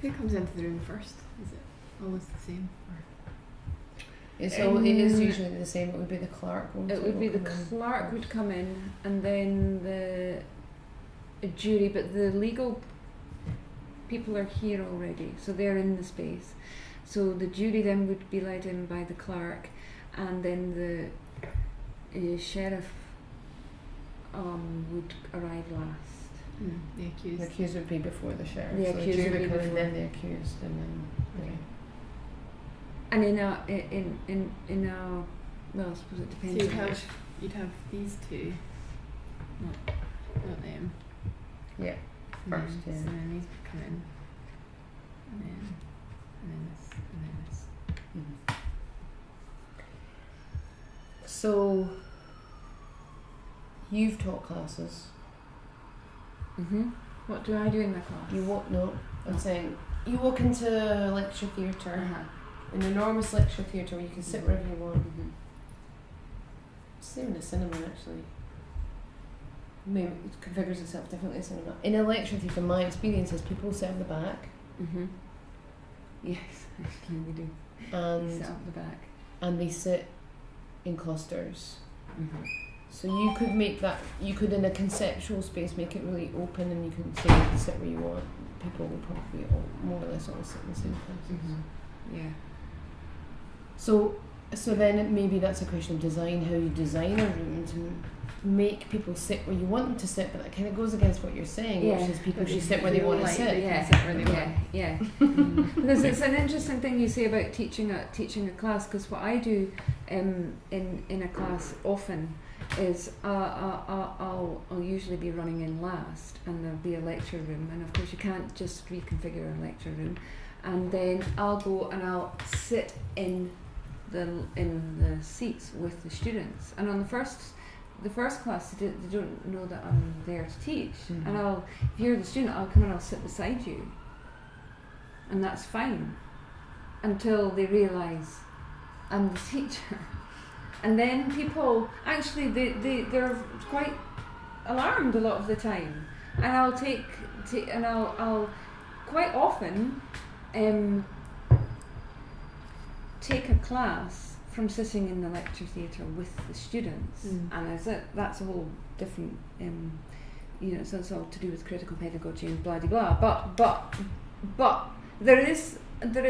Who comes into the room first? Is it always the same? So it is usually the same. It would be the clerk. It would be the clerk would come in, and then the jury, but the legal people are here already, so they're in the space. So the jury then would be led in by the clerk, and then the sheriff would arrive last. The accused. The accused would be before the sheriff. The so accused the jury would be would come in, before. then the accused, and then. Okay. And in a well, I suppose it depends. So you'd have these two, not them. Yeah. And First, then, yeah. So then these would come in, and then this, and then this. Mhm. So you've taught classes. What do I do in the class? You walk. No, I'm saying you walk into a lecture theatre, Uh-huh. an enormous lecture theatre where you can sit wherever you want. Mhm. Same in a cinema, actually. Maybe it configures itself differently in cinema. In a lecture theatre, my experience is people sit at the back, Yes, actually we do. and Sit up the back. they sit in clusters. So you could make that. You could, in a conceptual space, make it really open, and you can say you can sit where you want. People will probably all, more or less all sit in the same places. Yeah. So then maybe that's a question of design, how you design a room to make people sit where you want them to sit, but that kind of goes against what you're saying, Yeah. which is people But should they sit where they feel want to like sit. they Yeah, sit where they want. yeah. Because it's an interesting thing you say about teaching a class. Because what I do in a class often is I'll usually be running in last, and there'll be a lecture room, and of course you can't just reconfigure a lecture room, and then I'll go and I'll sit in the seats with the students, and on the first class they don't know that I'm there to teach, and if you're the student, I'll come and I'll sit beside you, and that's fine until they realise I'm the teacher. And then people actually they're quite alarmed a lot of the time, and I'll I'll quite often take a class from sitting in the lecture theatre with the students, and that's a whole different so it's all to do with critical pedagogy and blah de blah. But there is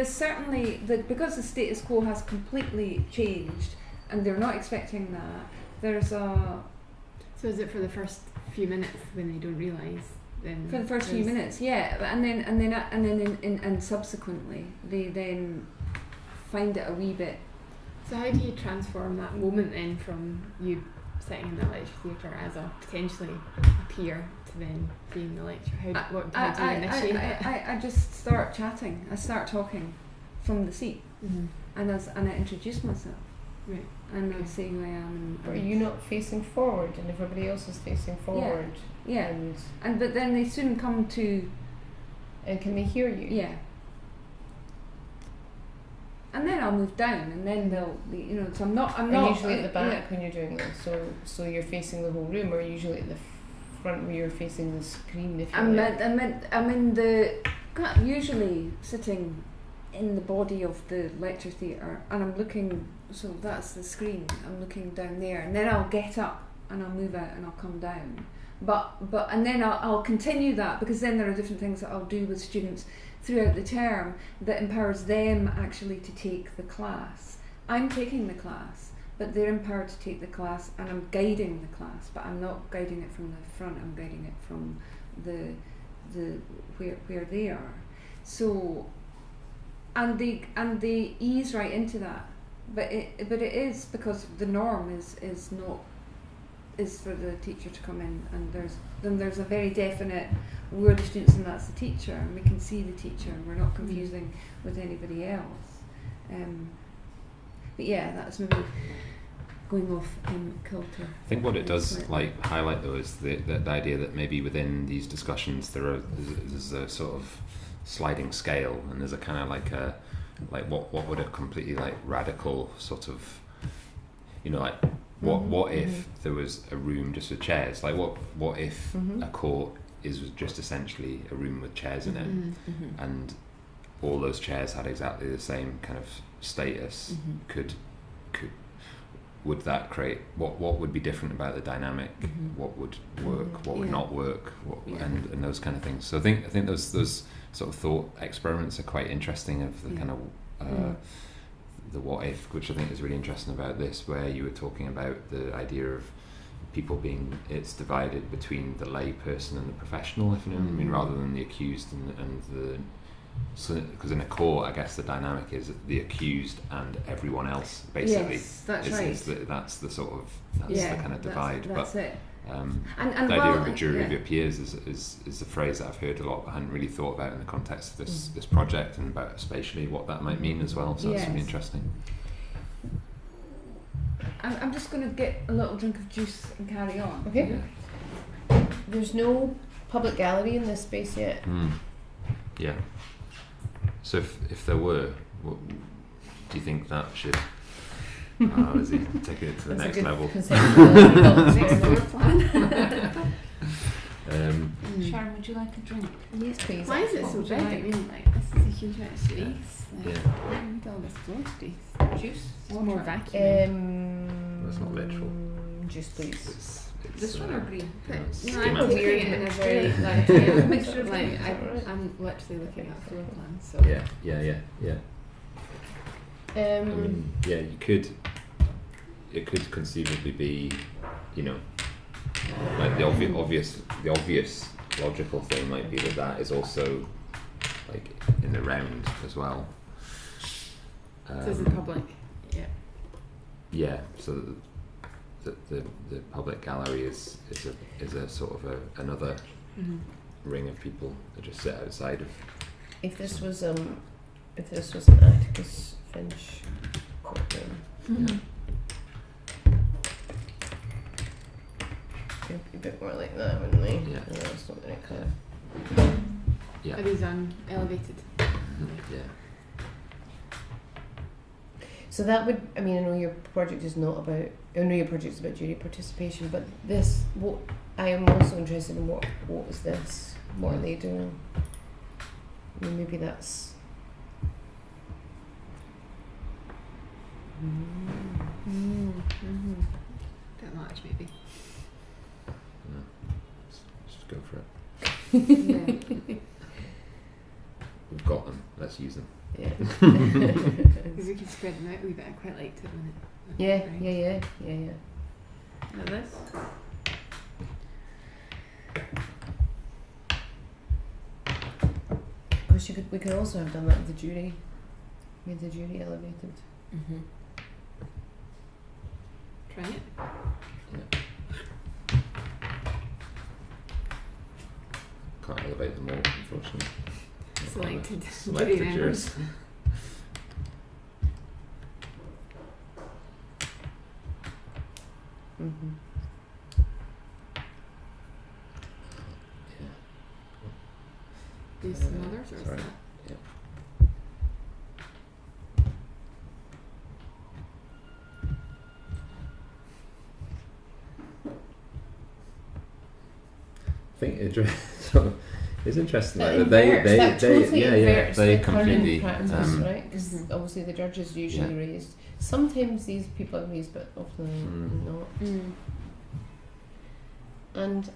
certainly because the status quo has completely changed. And they're not expecting that. There's a. So is it for the first few minutes when they don't realise? Then for the first few minutes, yeah, and subsequently they then find it a wee bit. So how do you transform that moment then from you sitting in the lecture theatre as a potentially a peer to then being the lecturer? How do you initiate it? I just start chatting. I start talking from the seat, and I introduce myself. Right. And I'll say who I am. But are you not facing forward, and everybody else is facing forward? Yeah. And but then they soon come to. And can they hear you? Yeah. And then I'll move down, and then they'll, so I'm not. Usually at the back when you're doing this, so you're facing the whole room, or usually at the front where you're facing the screen. If I'm in the usually sitting in the body of the lecture theatre, and I'm looking. So that's the screen. I'm looking down there, and then I'll get up and I'll move out and I'll come down. But and then I'll continue that, because then there are different things that I'll do with students throughout the term that empowers them actually to take the class. I'm taking the class, but they're empowered to take the class, and I'm guiding the class, but I'm not guiding it from the front. I'm guiding it from the where they are. So and they ease right into that, but it is because the norm is for the teacher to come in, and there's a very definite, we're the students and that's the teacher, and we can see the teacher and we're not confusing with anybody else. But yeah, that's maybe going off kilter. I think what it does like highlight though is the idea that maybe within these discussions there's a sort of sliding scale, and there's a kind of like what would a completely like radical sort of, you know, like what if there was a room just with chairs, like what if a court is just essentially a room with chairs in it, and all those chairs had exactly the same kind of status. Would that create what would be different about the dynamic? What would work? What would not work? And those kind of things. So I think those sort of thought experiments are quite interesting, of the kind of the what if, which I think is really interesting about this, where you were talking about the idea of people being, it's divided between the lay person and the professional, if you know what I mean, rather than the accused and the. So, because in a court, I guess the dynamic is the accused and everyone else, basically. Yes, that's right. That's the sort of the kind of divide. That's it. And the idea of a jury of your peers is a phrase that I've heard a lot, but I hadn't really thought about in the context of this project, and about spatially what that might mean as well. So that's really interesting. I'm just going to get a little drink of juice and carry on. Okay. Yeah. There's no public gallery in this space yet. Yeah. So if there were, what, do you think that should Lizzie, take it to the next level? Sharon, would you like a drink? Yes, please. Why is it so big? I mean, like, this is a huge amount of space. Why need all this floor space? Juice? It's more vacuum. That's not literal. Juice, please. It's this one or green? I'm weird in a very mixture of like I'm literally looking at floor plan. So yeah. I mean, you could. It could conceivably be, you know, like the obvious logical thing might be that is also like in the round as well. So it's the public. Yeah. So the public gallery is a sort of another ring of people that just sit outside of. If this was an Atticus Finch courtroom, it'd be a bit more like that, wouldn't they? Yeah. That's not very clear. Yeah. Are these elevated? Yeah. So that would, I mean, I know your project is about jury participation, but this, what I am also interested in, what is this? What are they doing? I mean, maybe that's. Bit much, maybe. No. Just go for it. We've got them. Let's use them. Yeah. Because we can spread them out a wee bit. I quite liked it when it. Yeah. Like this. Because we could also have done that with the jury. Made the jury elevated. Try it. Can't elevate them all, unfortunately. Selected Selected jurors. Do some others or is sorry. that? I think it's interesting. Like That they completely practice, right? Because obviously the judge is usually raised. Sometimes these people are raised, but often not. And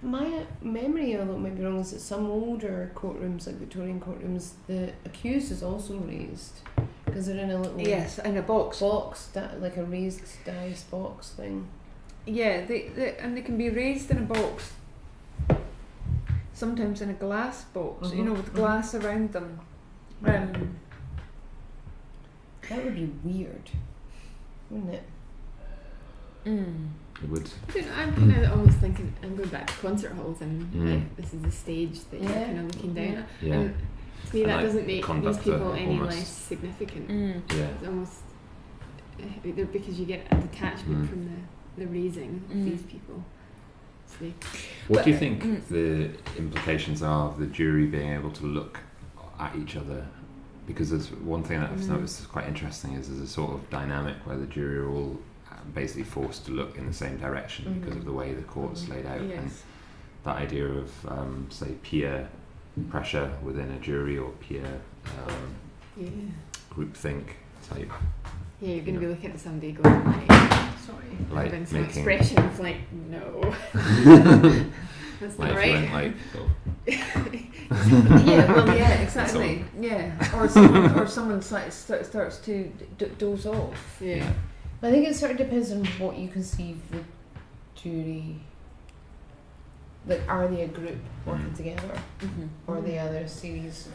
my memory, although it might be wrong, is that some older courtrooms, like Victorian courtrooms, the accused is also raised because they're in a little in a box, like a raised dice box thing. Yeah, they can be raised in a box. Sometimes in a glass box, you know, with glass around them. That would be weird, wouldn't it? It would. I don't know, I'm kind of almost thinking, I'm going back to concert halls and like, this is the stage that you're kind of looking down at. Yeah. And to me, And that like doesn't make these conductor people any almost. less significant. Yeah. It's almost because you get a detachment from the raising of these people. So they, What do you think the implications are of the jury being able to look at each other? Because there's one thing that I've noticed is quite interesting is there's a sort of dynamic where the jury are all basically forced to look in the same direction because of the way the court's laid out. Yes. And that idea of, say, peer pressure within a jury or peer groupthink type. Yeah, you're going to be looking at somebody going like, Like having some making expression of like, no, that's not like right. went like, Yeah, well, yeah, exactly. Yeah, or someone starts to doze off. Yeah. I think it sort of depends on what you conceive the jury. Like, are they a group working together, or are they other series of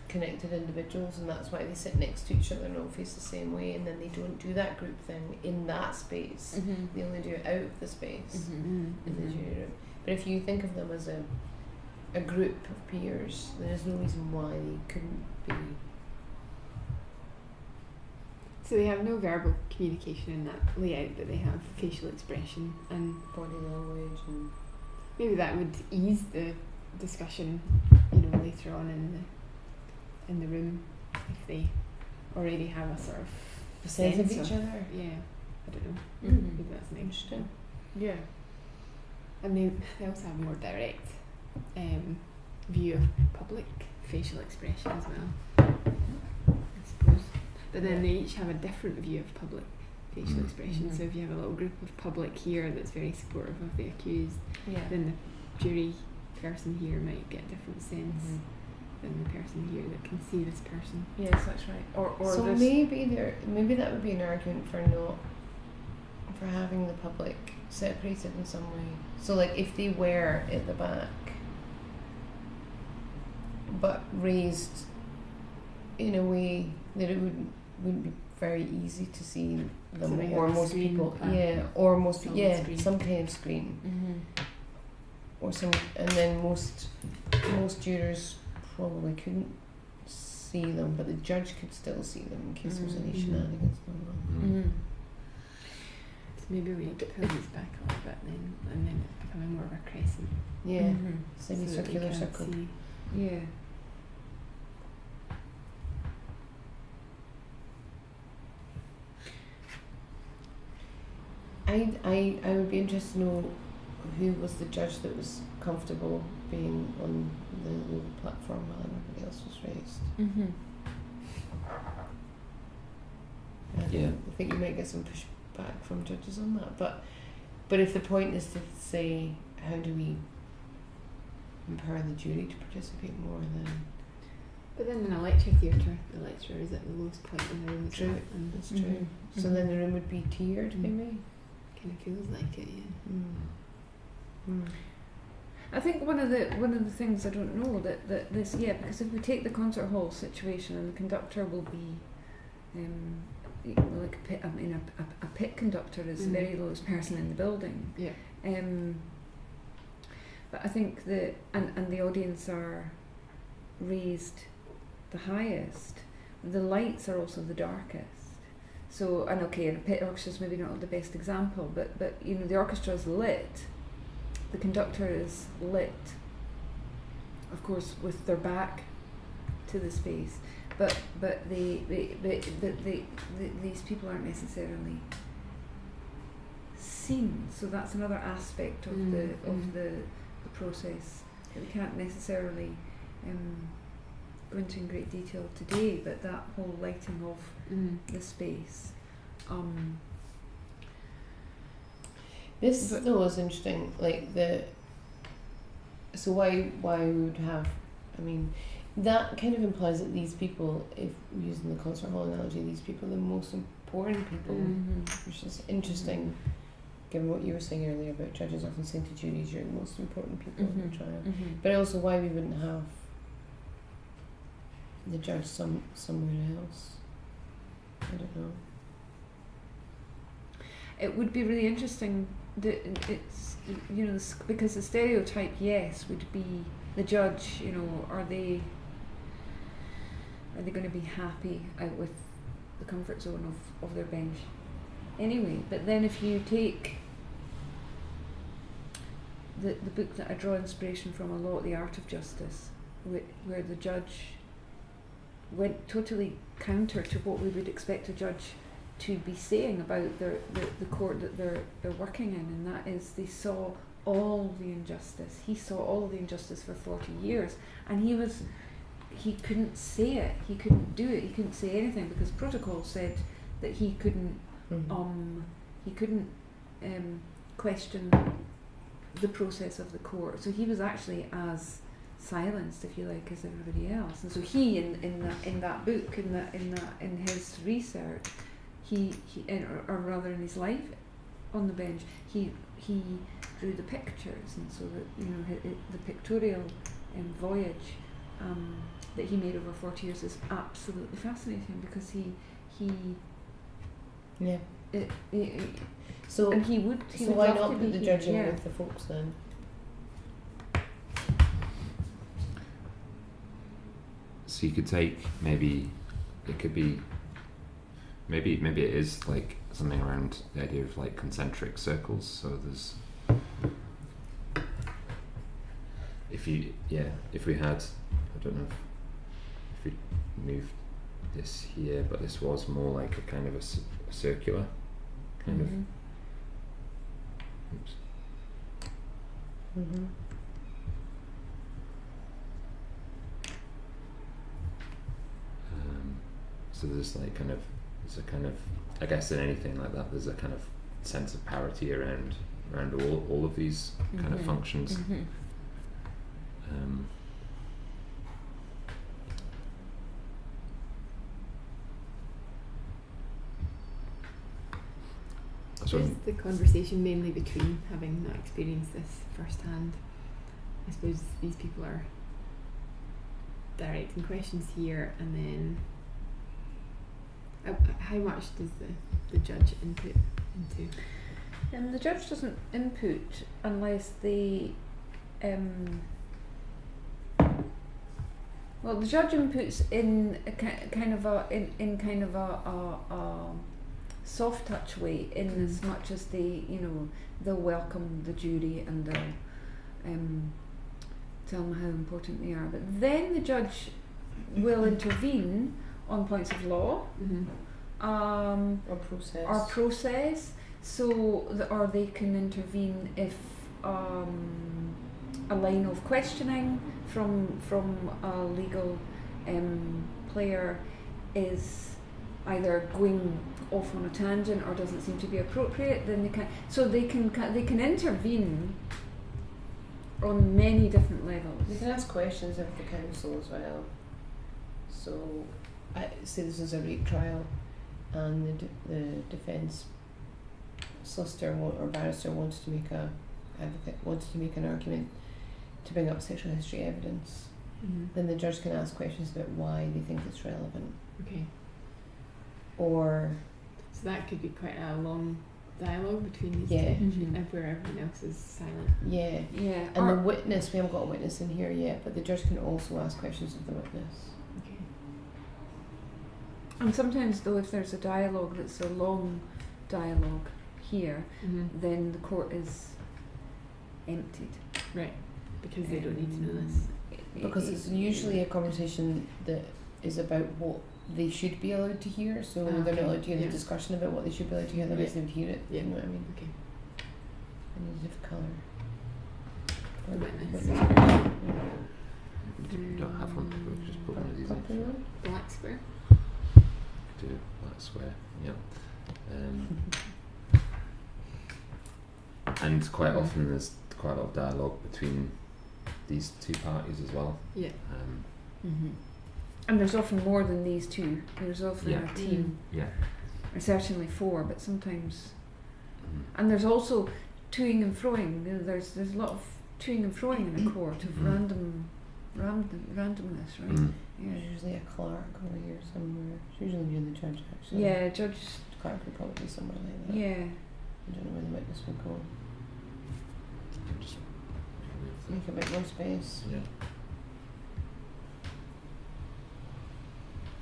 connected individuals, and that's why they sit next to each other and all face the same way, and then they don't do that group thing in that space. They only do it out of the space in the jury room. But if you think of them as a group of peers, then there's no reason why they couldn't be. So they have no verbal communication in that layout, but they have facial expression, and Body language and maybe that would ease the discussion, later on in the room, if they already have a sort of sense of each other. Yeah, I don't know. Maybe that's an Interesting. Yeah. And they also have a more direct view of public facial expression as well, I suppose. But then they each have a different view of public facial expression. So if you have a little group of public here that's very supportive of the accused, then the jury person here might get a different sense than the person here that can see this person. Yes, that's right. Or so maybe that would be an argument for having the public separated in some way. So like if they were at the back but raised in a way that it wouldn't be very easy to see them, So they or have a most screen people or screen. some kind of screen or some, and then most jurors probably couldn't see them, but the judge could still see them in case there was any shenanigans going on. So maybe we need to pull these back a little bit and then it's becoming more of a crescent. Yeah, So that we semicircular can circle. see. Yeah. I would be interested to know who was the judge that was comfortable being on the little platform while everybody else was raised. I think you might get some pushback from judges on that, but if the point is to say how do we empower the jury to participate more, then But then in a lecture theatre, the lecturer is at the lowest point in the room. True. And that's true. So then the room would be tiered, maybe. kind of feels like it, yeah. I think one of the things I don't know that this because if we take the concert hall situation and the conductor will be like a pit, a pit conductor is the very lowest person in the building. Yeah. But I think and the audience are raised the highest. The lights are also the darkest. So, and okay, and a pit orchestra is maybe not the best example, but the orchestra is lit. The conductor is lit, of course, with their back to the space. But these people aren't necessarily seen. So that's another aspect of the process that we can't necessarily go into in great detail today. But that whole lighting of the space. This though is interesting. Like so why we would have? I mean, that kind of implies that these people, if using the concert hall analogy, these people are the most important people, which is interesting, given what you were saying earlier about judges often saying to juries, "You're the most important people in the trial." But also, why we wouldn't have the judge somewhere else. I don't know. It would be really interesting. It's because the stereotype, yes, would be the judge. Are they going to be happy out with the comfort zone of their bench? Anyway, but then if you take the book that I draw inspiration from a lot, The Art of Justice, where the judge went totally counter to what we would expect a judge to be saying about the court that they're working in, and that is they saw all the injustice. He saw all the injustice for 40 years, and he couldn't say it, he couldn't do it, he couldn't say anything because protocol said that he couldn't question the process of the court. So he was actually as silenced, if you like, as everybody else. And so he in that book, in his research, or rather in his life on the bench, he drew the pictures, and so that the pictorial voyage that he made over 40 years is absolutely fascinating because So and he would why love not to put be the here, judging with the folks then? So you could take maybe it it is like something around the idea of like concentric circles. So there's if we had, I don't know if we moved this here, but this was more like a kind of a circular kind of. Oops. So there's like there's a kind of, I guess in anything like that, there's a kind of sense of parity around all of these kind of functions. Is the conversation mainly between having not experienced this firsthand? I suppose these people are directing questions here, and then how much does the judge input into? The judge doesn't input unless the the judge inputs in a kind of a soft touch way, in as much as they'll welcome the jury and they'll tell them how important they are. But then the judge will intervene on points of law, or process. Or they can intervene if a line of questioning from a legal player is either going off on a tangent or doesn't seem to be appropriate. Then they can intervene on many different levels. They can ask questions of the counsel as well. So, I say this is a rape trial, and the defence solicitor or barrister wants to make an argument to bring up sexual history evidence. Then the judge can ask questions about why they think it's relevant. Okay. Or so that could be quite a long dialogue between these two, where everyone else is silent. Yeah. And the witness, we haven't got a witness in here yet, but the judge can also ask questions of the witness. Okay. And sometimes, though, if there's a dialogue that's a long dialogue here, then the court is emptied. Right. Because they don't need to know this. Because it's usually a conversation that is about what they should be allowed to hear, so they're not allowed to hear the discussion about what they should be allowed to hear, otherwise they would hear it. You know what I mean? Okay. And you have colour. The witness. We don't have one, we'll just put one of these in. Black square. Do black square, yeah. And quite often there's quite a lot of dialogue between these two parties as well. Yeah. And there's often more than these two. There's often a team. Yeah. Or certainly four, but sometimes. And there's also toing and froing. There's a lot of toing and froing in a court of random randomness, right? Mm. Yeah. There's usually a clerk over here somewhere. It's usually near the judge, actually. Yeah, judge. Clerk would probably be somewhere like that. Yeah. I don't know where the witness would go. Just Make a bit more space. yeah.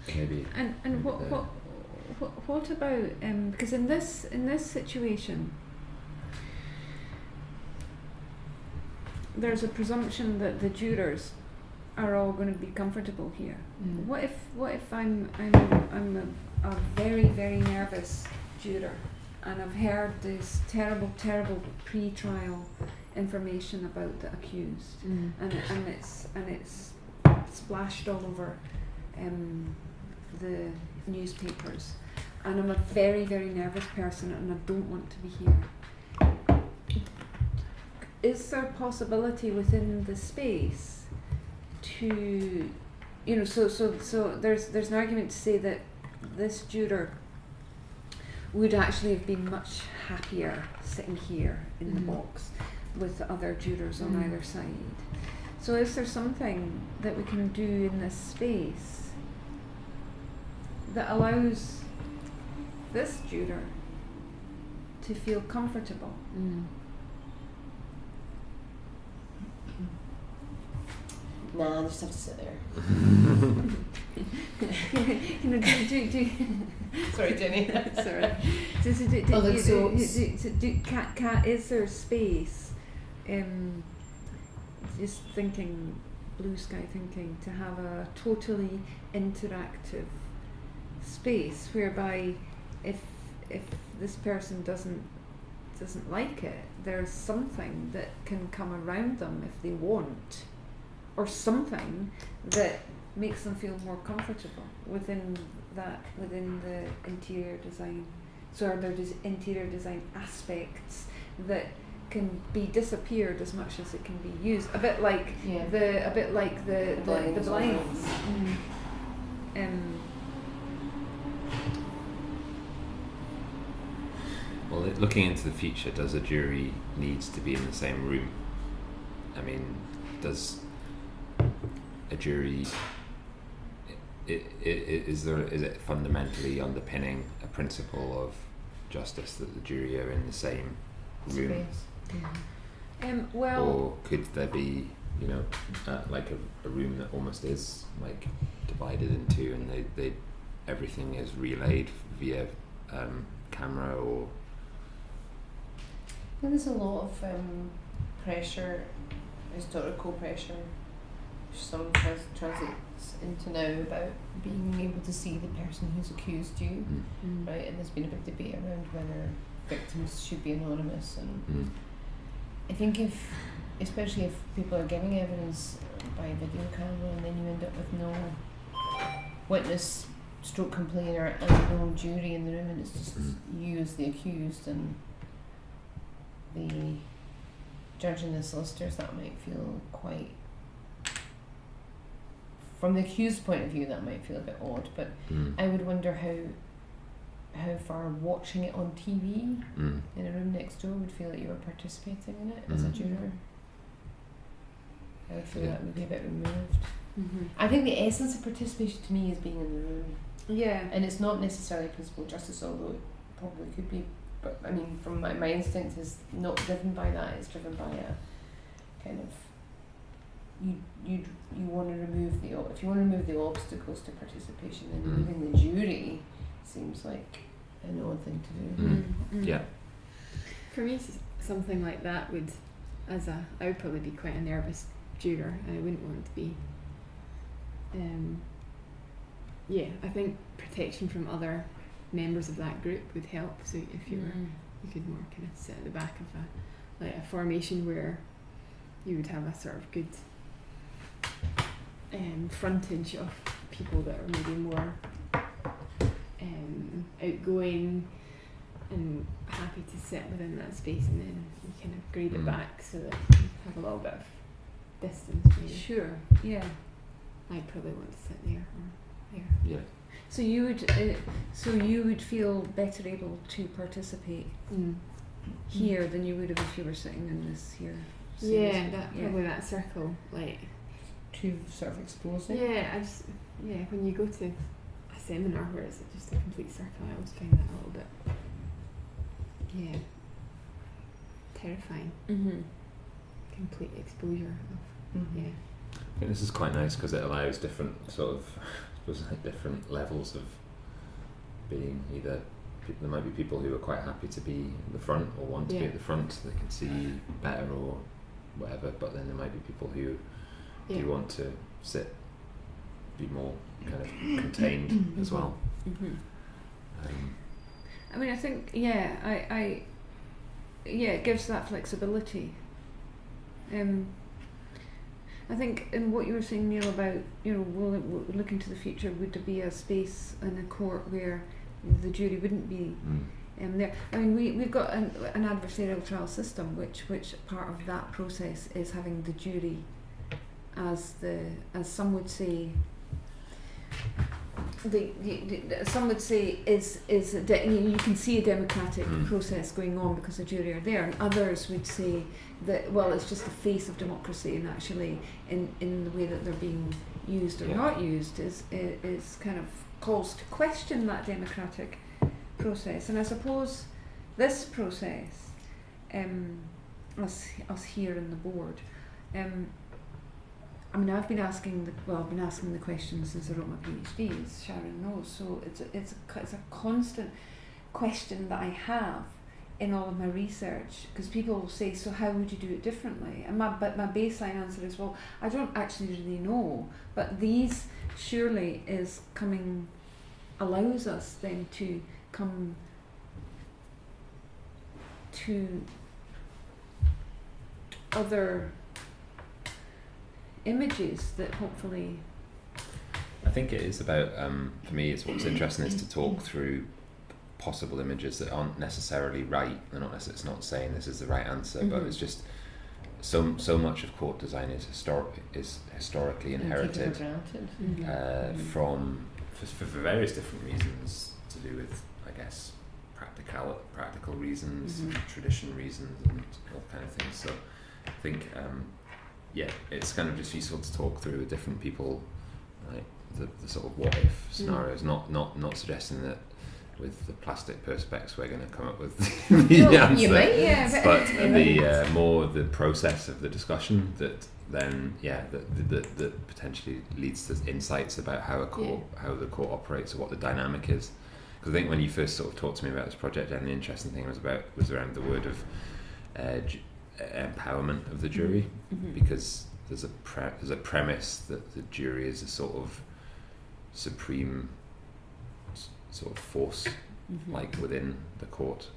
Maybe. And maybe what about because in this situation there's a presumption that the jurors are all going to be comfortable here. Mm. What if I'm a very, very nervous juror and I've heard this terrible pre-trial information about the accused and it's splashed all over the newspapers, and I'm a very, very nervous person and I don't want to be here. Is there a possibility within the space to, so there's an argument to say that this juror would actually have been much happier sitting here in the box with the other jurors on either side. So is there something that we can do in this space that allows this juror to feel comfortable? Nah, I just have to sit there. Do Sorry, Jenny. sorry. Is there space? Just thinking, blue sky thinking, to have a totally interactive space whereby if this person doesn't like it, there's something that can come around them if they want, or something that makes them feel more comfortable within the interior design. So are there interior design aspects that can be disappeared as much as it can be used? A bit like the blinds. Well, looking into the future, does a jury needs to be in the same room? I mean, does a jury is it fundamentally underpinning a principle of justice that the jury are in the same room? Well, or could there be, like a room that almost is like divided in two, and they everything is relayed via camera? Or I think there's a lot of pressure, historical pressure, which some translates into now about being able to see the person who's accused you, right? And there's been a big debate around whether victims should be anonymous, and I think especially if people are giving evidence by video camera, and then you end up with no witness stroke complainer and no jury in the room, and it's just you as the accused and the judge and the solicitors, that might feel quite, from the accused point of view, that might feel a bit odd. But I would wonder how far watching it on TV in a room next door would feel that you were participating in it as a juror. I would feel that would be a bit removed. I think the essence of participation to me is being in the room. yeah. And it's not necessarily principled justice, although it probably could be. But I mean, from my instinct is not driven by that. It's driven by a kind of you want to remove if you want to remove the obstacles to participation, then removing the jury seems like an odd thing to do. Yeah. For me, something like that I would probably be quite a nervous juror, and I wouldn't want to be. I think protection from other members of that group would help. So if you could more kind of sit at the back of a formation where you would have a sort of good frontage of people that are maybe more outgoing and happy to sit within that space, and then you kind of grade it back so that you have a little bit of distance. Maybe. Sure. Yeah. I'd probably want to sit there or there. Yeah. So you would feel better able to participate here than you would have if you were sitting in this here. Yeah, probably that circle, like. you've sort of exposed it. When you go to a seminar where it's just a complete circle, I always find that a little bit terrifying. Complete exposure of I think this is quite nice because it allows different sort of, I suppose, like different levels of being either. There might be people who are quite happy to be in the front or want to be at the front so they can see better or whatever, but then there might be people who do want to sit, be more kind of contained as well. I mean, I think it gives that flexibility. I think in what you were saying, Neil, about looking to the future, would there be a space in a court where the jury wouldn't be there? I mean, we've got an adversarial trial system, which part of that process is having the jury as some would say. Some would say you can see a democratic process going on because the jury are there, and others would say that it's just the face of democracy, and actually in the way that they're being used or not used is kind of calls to question that democratic process. And I suppose this process, us here in the board, I mean, I've been asking the questions since I wrote my PhD, as Sharon knows. So it's a constant question that I have in all of my research, because people will say, so how would you do it differently? And my baseline answer is, well, I don't actually really know, but these surely allows us then to come to other images that hopefully. I think it is about, for me, it's what's interesting is to talk through possible images that aren't necessarily right. They're not necessarily, it's not saying this is the right answer, but it's just so much of court design is historically inherited from for various different reasons, to do with, I guess, practical reasons, tradition reasons, and all kind of things. So I think it's kind of just useful to talk through with different people, like the sort of what if scenarios, not suggesting that with the plastic perspex we're going to come up with the answer. You might, but the more the process of the discussion that then that potentially leads to insights about how the court operates or what the dynamic is. Because I think when you first sort of talked to me about this project, and the interesting thing was around the word of empowerment of the jury, because there's a premise that the jury is a sort of supreme sort of force, like within the court,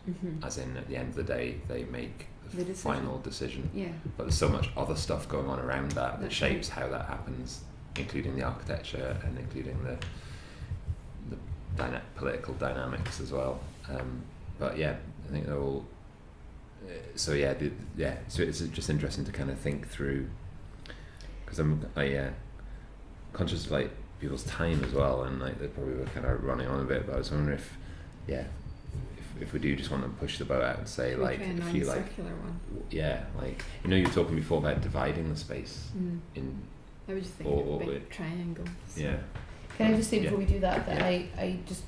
as in at the end of the day they make the final decision. But there's so much other stuff going on around that shapes how that happens, including the architecture and including the political dynamics as well. But I think they're all. So it's just interesting to kind of think through, because I'm conscious of like people's time as well, and like they probably were kind of running on a bit, but I was wondering if we do just want to push the boat out and say, like, if you like one. Like, you're talking before about dividing the space in. I was just thinking of a big triangle. Can I just say before we do that I just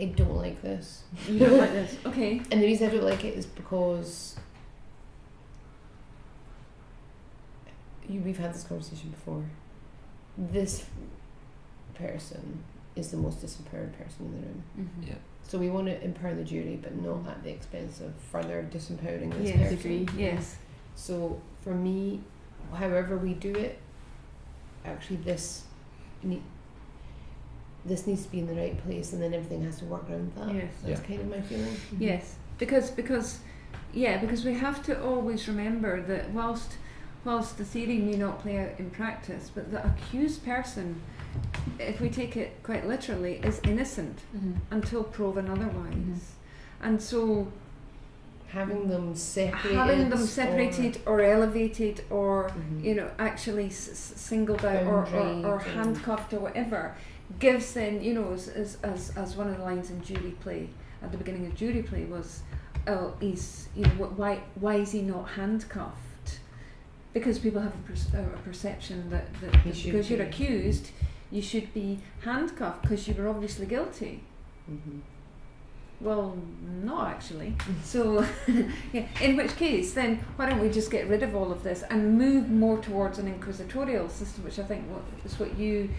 I don't like this. You don't like this? Okay. And the reason I don't like it is because we've had this conversation before. This person is the most disempowered person in the room. So we want to empower the jury, but not at the expense of further disempowering this person. Agree. Yes. So for me, however we do it, actually this needs to be in the right place, and then everything has to work around that. Yes. That's kind of my feeling. Yes, because we have to always remember that whilst the theory may not play out in practice, but the accused person, if we take it quite literally, is innocent until proven otherwise. And so having them separated or elevated or actually singled out or handcuffed or whatever gives then, as one of the lines in jury play at the beginning of jury play was, why is he not handcuffed? because people have a perception that You should because you're be. accused, you should be handcuffed because you were obviously guilty. Mm-hmm. Well, not actually. So, yeah, in which case, then why don't we just get rid of all of this and move more towards an inquisitorial system, which I think is what you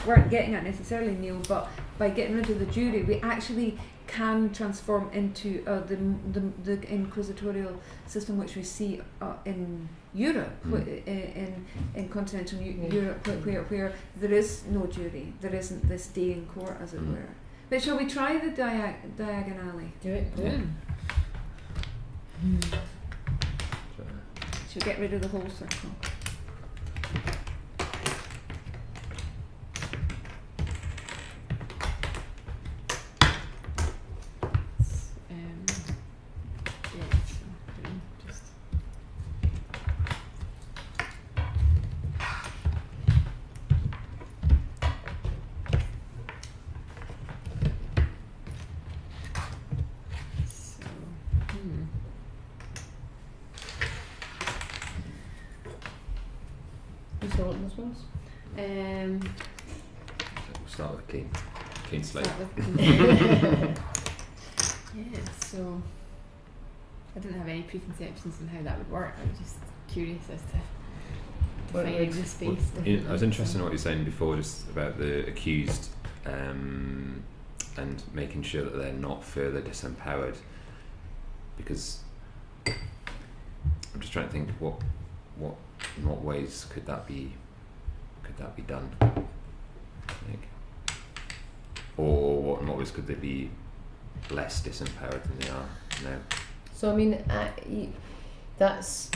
weren't getting at necessarily, Neil. But by getting rid of the jury, we actually can transform into the inquisitorial system which we see in Europe, in continental Europe, where there is no jury, there isn't this day in court, as it were. But shall we try the diagonally? Do it. Yeah. Shall we get rid of the whole circle? So what those ones? We'll start with clean slate. Yeah, so I didn't have any preconceptions on how that would work. I was just curious as to defining the space. I was interested in what you were saying before, just about the accused and making sure that they're not further disempowered, because I'm just trying to think in what ways could that be done, or in what ways could they be less disempowered than they are now? So I mean, that's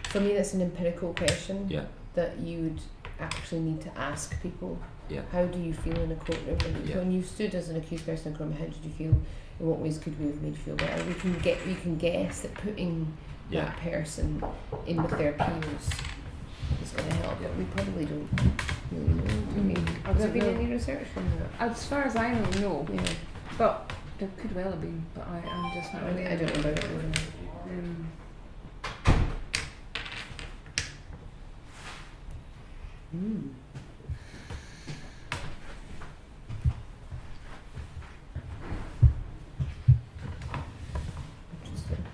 for me. That's an empirical question. Yeah. That you would actually need to ask people. Yeah. How do you feel in a courtroom? When you stood as an accused person in a courtroom, how did you feel? In what ways could we have made you feel better? We can guess that putting that person in with their peers is going to help, but we probably don't really know. I mean, has there been any research on that? As far as I know, no. Yeah. But there could well have been, but I'm just not really. I don't know about it. Interesting.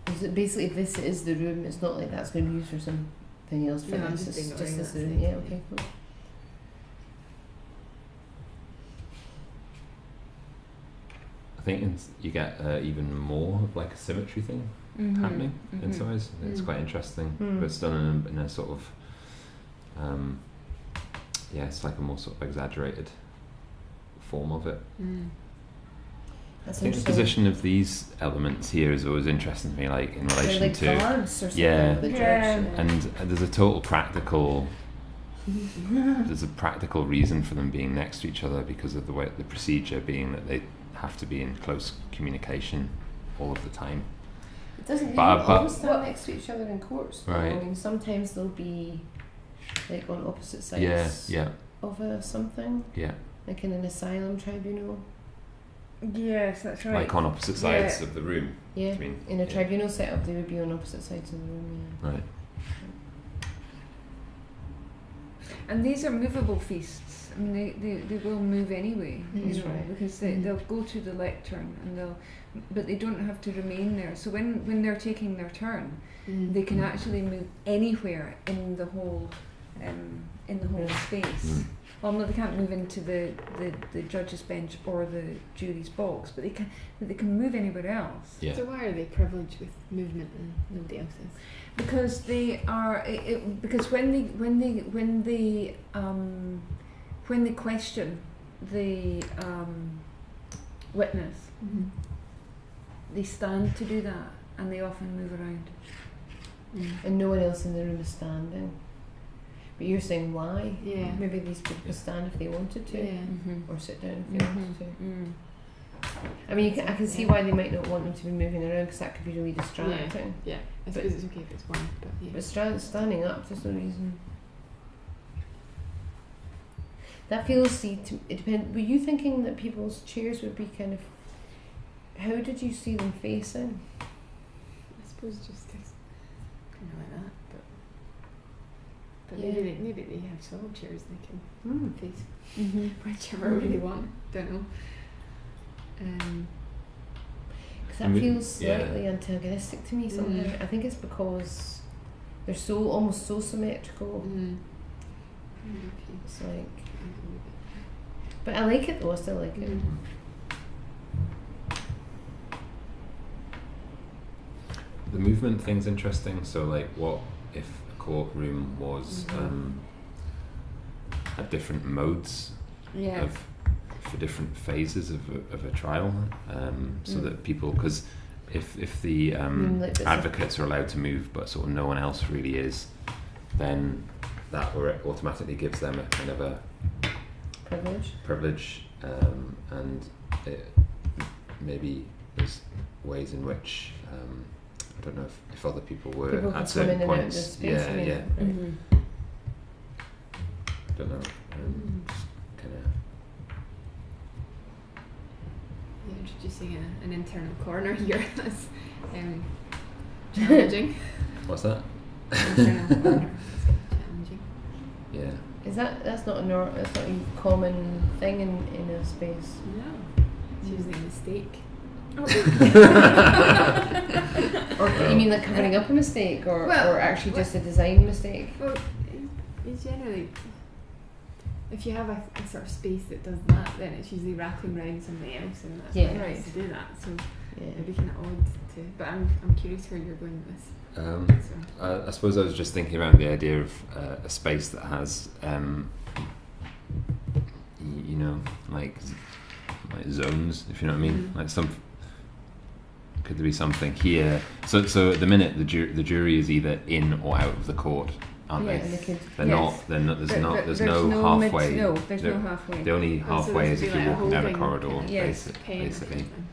Is it basically, if this is the room, it's not like that's going to be used for something else for No, I'm this, just it's ignoring just that this room. thing. Yeah, okay, cool. I think you get even more of like a symmetry thing happening in some ways. It's quite interesting, but it's done in a sort of it's like a more sort of exaggerated form of it. That's I think the position of these elements here is always interesting to me, like in relation like to guards or something. yeah. The Yeah. judge, and there's a total practical there's a practical reason for them being next to each other, because of the way the procedure being that they have to be in close communication all of the time. It doesn't But- always stand next to each other in courts, though. Right. I mean, sometimes they'll be like on opposite sides Yeah, of something, yeah. like in an asylum tribunal. Yes, that's right. Like on opposite sides Yeah. of the room. Yeah, I mean, in a yeah. tribunal setup, they would be on opposite sides of the room. Right. And these are movable feasts. I mean, they will move anyway, That's you know, right. because they'll go to the lectern but they don't have to remain there. So when they're taking their turn, they can actually move anywhere in the whole space. Well, no, they can't move into the judge's bench or the jury's box, but they can move anywhere else. Yeah. So why are they privileged with movement and nobody else is? Because they are. Because when they question the witness, they stand to do that, and they often move around. And no one else in the room is standing. But you're saying why? Yeah. Maybe these people could stand if they wanted to, Yeah. or sit down if they wanted to. Mm. I mean, I can see why they might not want them to be moving around, because that could be really distracting. Yeah. I suppose it's okay if it's one, but yeah. But standing up, there's no reason. That feels, it depends. Were you thinking that people's chairs would be kind of how did you see them facing? I suppose just kind of like that, but Yeah. maybe they have swivel chairs they can face Mm-hmm. whichever way they want. Don't know. Because that I mean, feels yeah. slightly antagonistic to me somehow. I think it's because they're so almost so symmetrical. It's like, but I like it though. I still like it. The movement thing's interesting. So, like, what if a courtroom was had different modes Yeah. for different phases of a trial, so that people, because if the Like this. advocates are allowed to move, but sort of no one else really is, then that automatically gives them a kind of a privilege, and maybe there's ways in which I don't know if other people were People at can come certain in and out of points. this space. I mean, right. Mm-hmm. I don't know. Just kind of. You're introducing an internal corner here. That's challenging. What's that? Internal corner. That's challenging. Yeah. Is that's not that's not a common thing in a space? No. It's usually a mistake. Or you mean like covering up a mistake, or actually just a design mistake? Well, it's generally, if you have a sort of space that does that, then it's usually wrapping around something else, and that's Yeah. what it has to do that. So Yeah. it'd be kind of odd to. But I'm curious where you're going with this. So. I suppose I was just thinking about the idea of a space that has, you know, like zones, if you know what I mean. Like could there be something here? So at the minute, the jury is either in or out of the court, aren't Yeah, they? and the kids. They're Yes. not. They're not. There's There's no halfway. there's no halfway. The only halfway this is would if be you're like walking down a holding corridor, kind of Yes. pen or basically. something.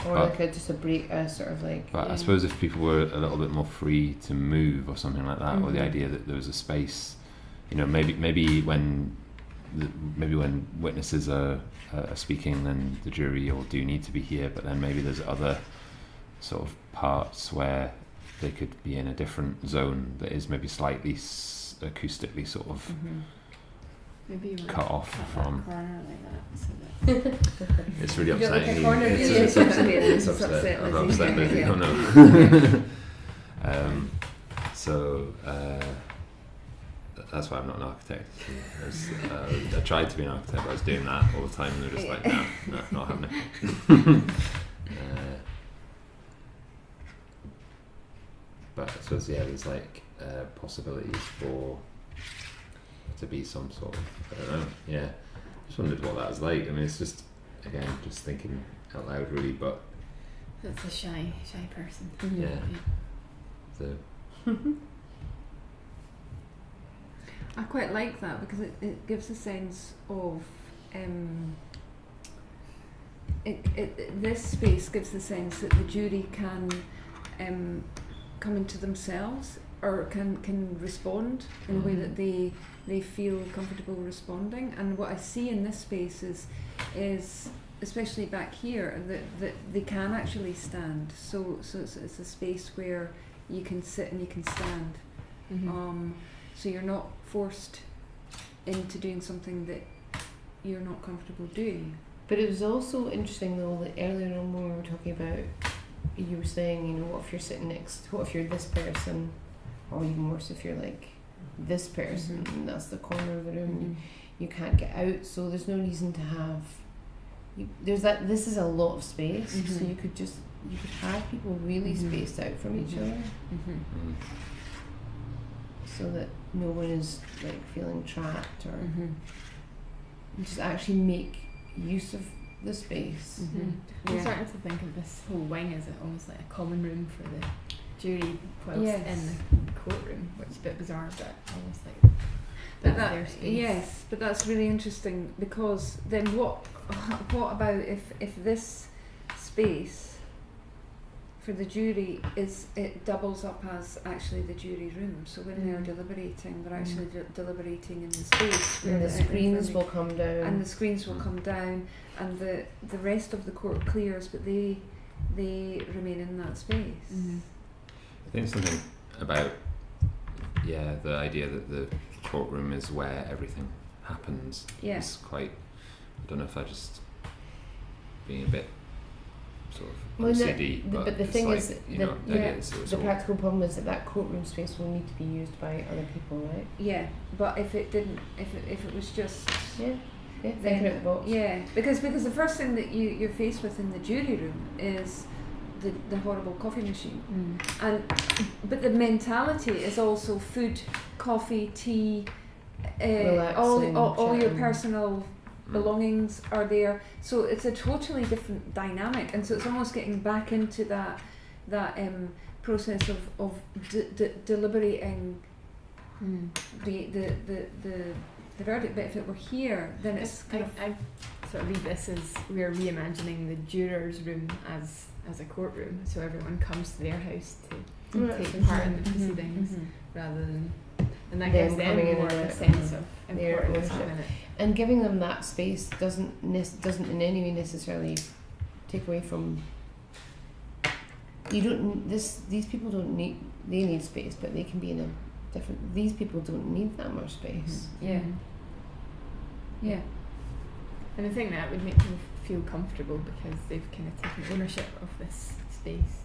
Or But- like just a break, sort of like. But I Yeah. suppose if people were a little bit more free to move or something like that, or the idea that there was a space, you know, maybe when witnesses are speaking, then the jury all do need to be here. But then maybe there's other sort of parts where they could be in a different zone that is maybe slightly acoustically sort of Maybe you want cut to off cut from. that corner like that, so that It's really You don't like a upsetting. corner, do you? It's upset. It's It's upset, I've Lizzie. upset Lizzie. Yeah. Oh no. So that's why I'm not an architect. I tried to be an architect, but I was doing that all the time, and they're just like, no, not happening. But I suppose there's like possibilities for to be some sort of, I don't know. Yeah, just wondered what that was like. I mean, it's just again just thinking out loud, really. But that's a shy person. yeah, so. I quite like that because it gives a sense of this space gives the sense that the jury can come into themselves or can respond in a way that they feel comfortable responding. And what I see in this space is especially back here that they can actually stand. So it's a space where you can sit and you can stand. So you're not forced into doing something that you're not comfortable doing. But it was also interesting though that earlier on when we were talking about, you were saying, you know, what if you're sitting next, what if you're this person, or even worse if you're like this person, and that's the corner of the room, you can't get out, so there's no reason to have, this is a lot of space, so you could have people really spaced out from each other, so that no one is like feeling Mm. trapped, or just actually make use of the space. I'm starting to think of this whole wing as almost like a common room for the jury whilst in the courtroom, which is a bit bizarre, but almost like that's their space. Yes, but that's really interesting because then what about if this space for the jury it doubles up as actually the jury room, so when they're deliberating, they're actually deliberating in the space where And the screens will come down. and the screens will come down, and the rest of the court clears, but they they remain in that space. Mm-hmm. I think something about the idea that the courtroom is where everything happens Yeah. is quite. I don't know if I just being a bit sort of Well, OCD, but the it's thing like, is, you the- know, yeah, it's the all- practical problem is that courtroom space will need to be used by other people, right? Yeah, but if it didn't, if it was just Yeah, then thinking out the box. yeah, because the first thing that you're faced with in the jury room is the horrible coffee machine, but the mentality is also food, coffee, tea, all Relaxing, your chatting. personal belongings are there, so it's a totally different dynamic, and so it's almost getting back into that process of deliberating the verdict. But if it were here, then it's kind of I sort of read this as we're reimagining the jurors' room as a courtroom, so everyone comes to their house to Mm. take part in the Mhm, proceedings mhm. rather than, and that Them gives them coming in more and of a out, sense of their importance ownership. within it. And giving them that space doesn't in any way necessarily take away from. You don't. These people don't need. They need space, but they can be in a different. These people don't need that much space. yeah, yeah. And I think that would make them feel comfortable because they've kind of taken ownership of this space.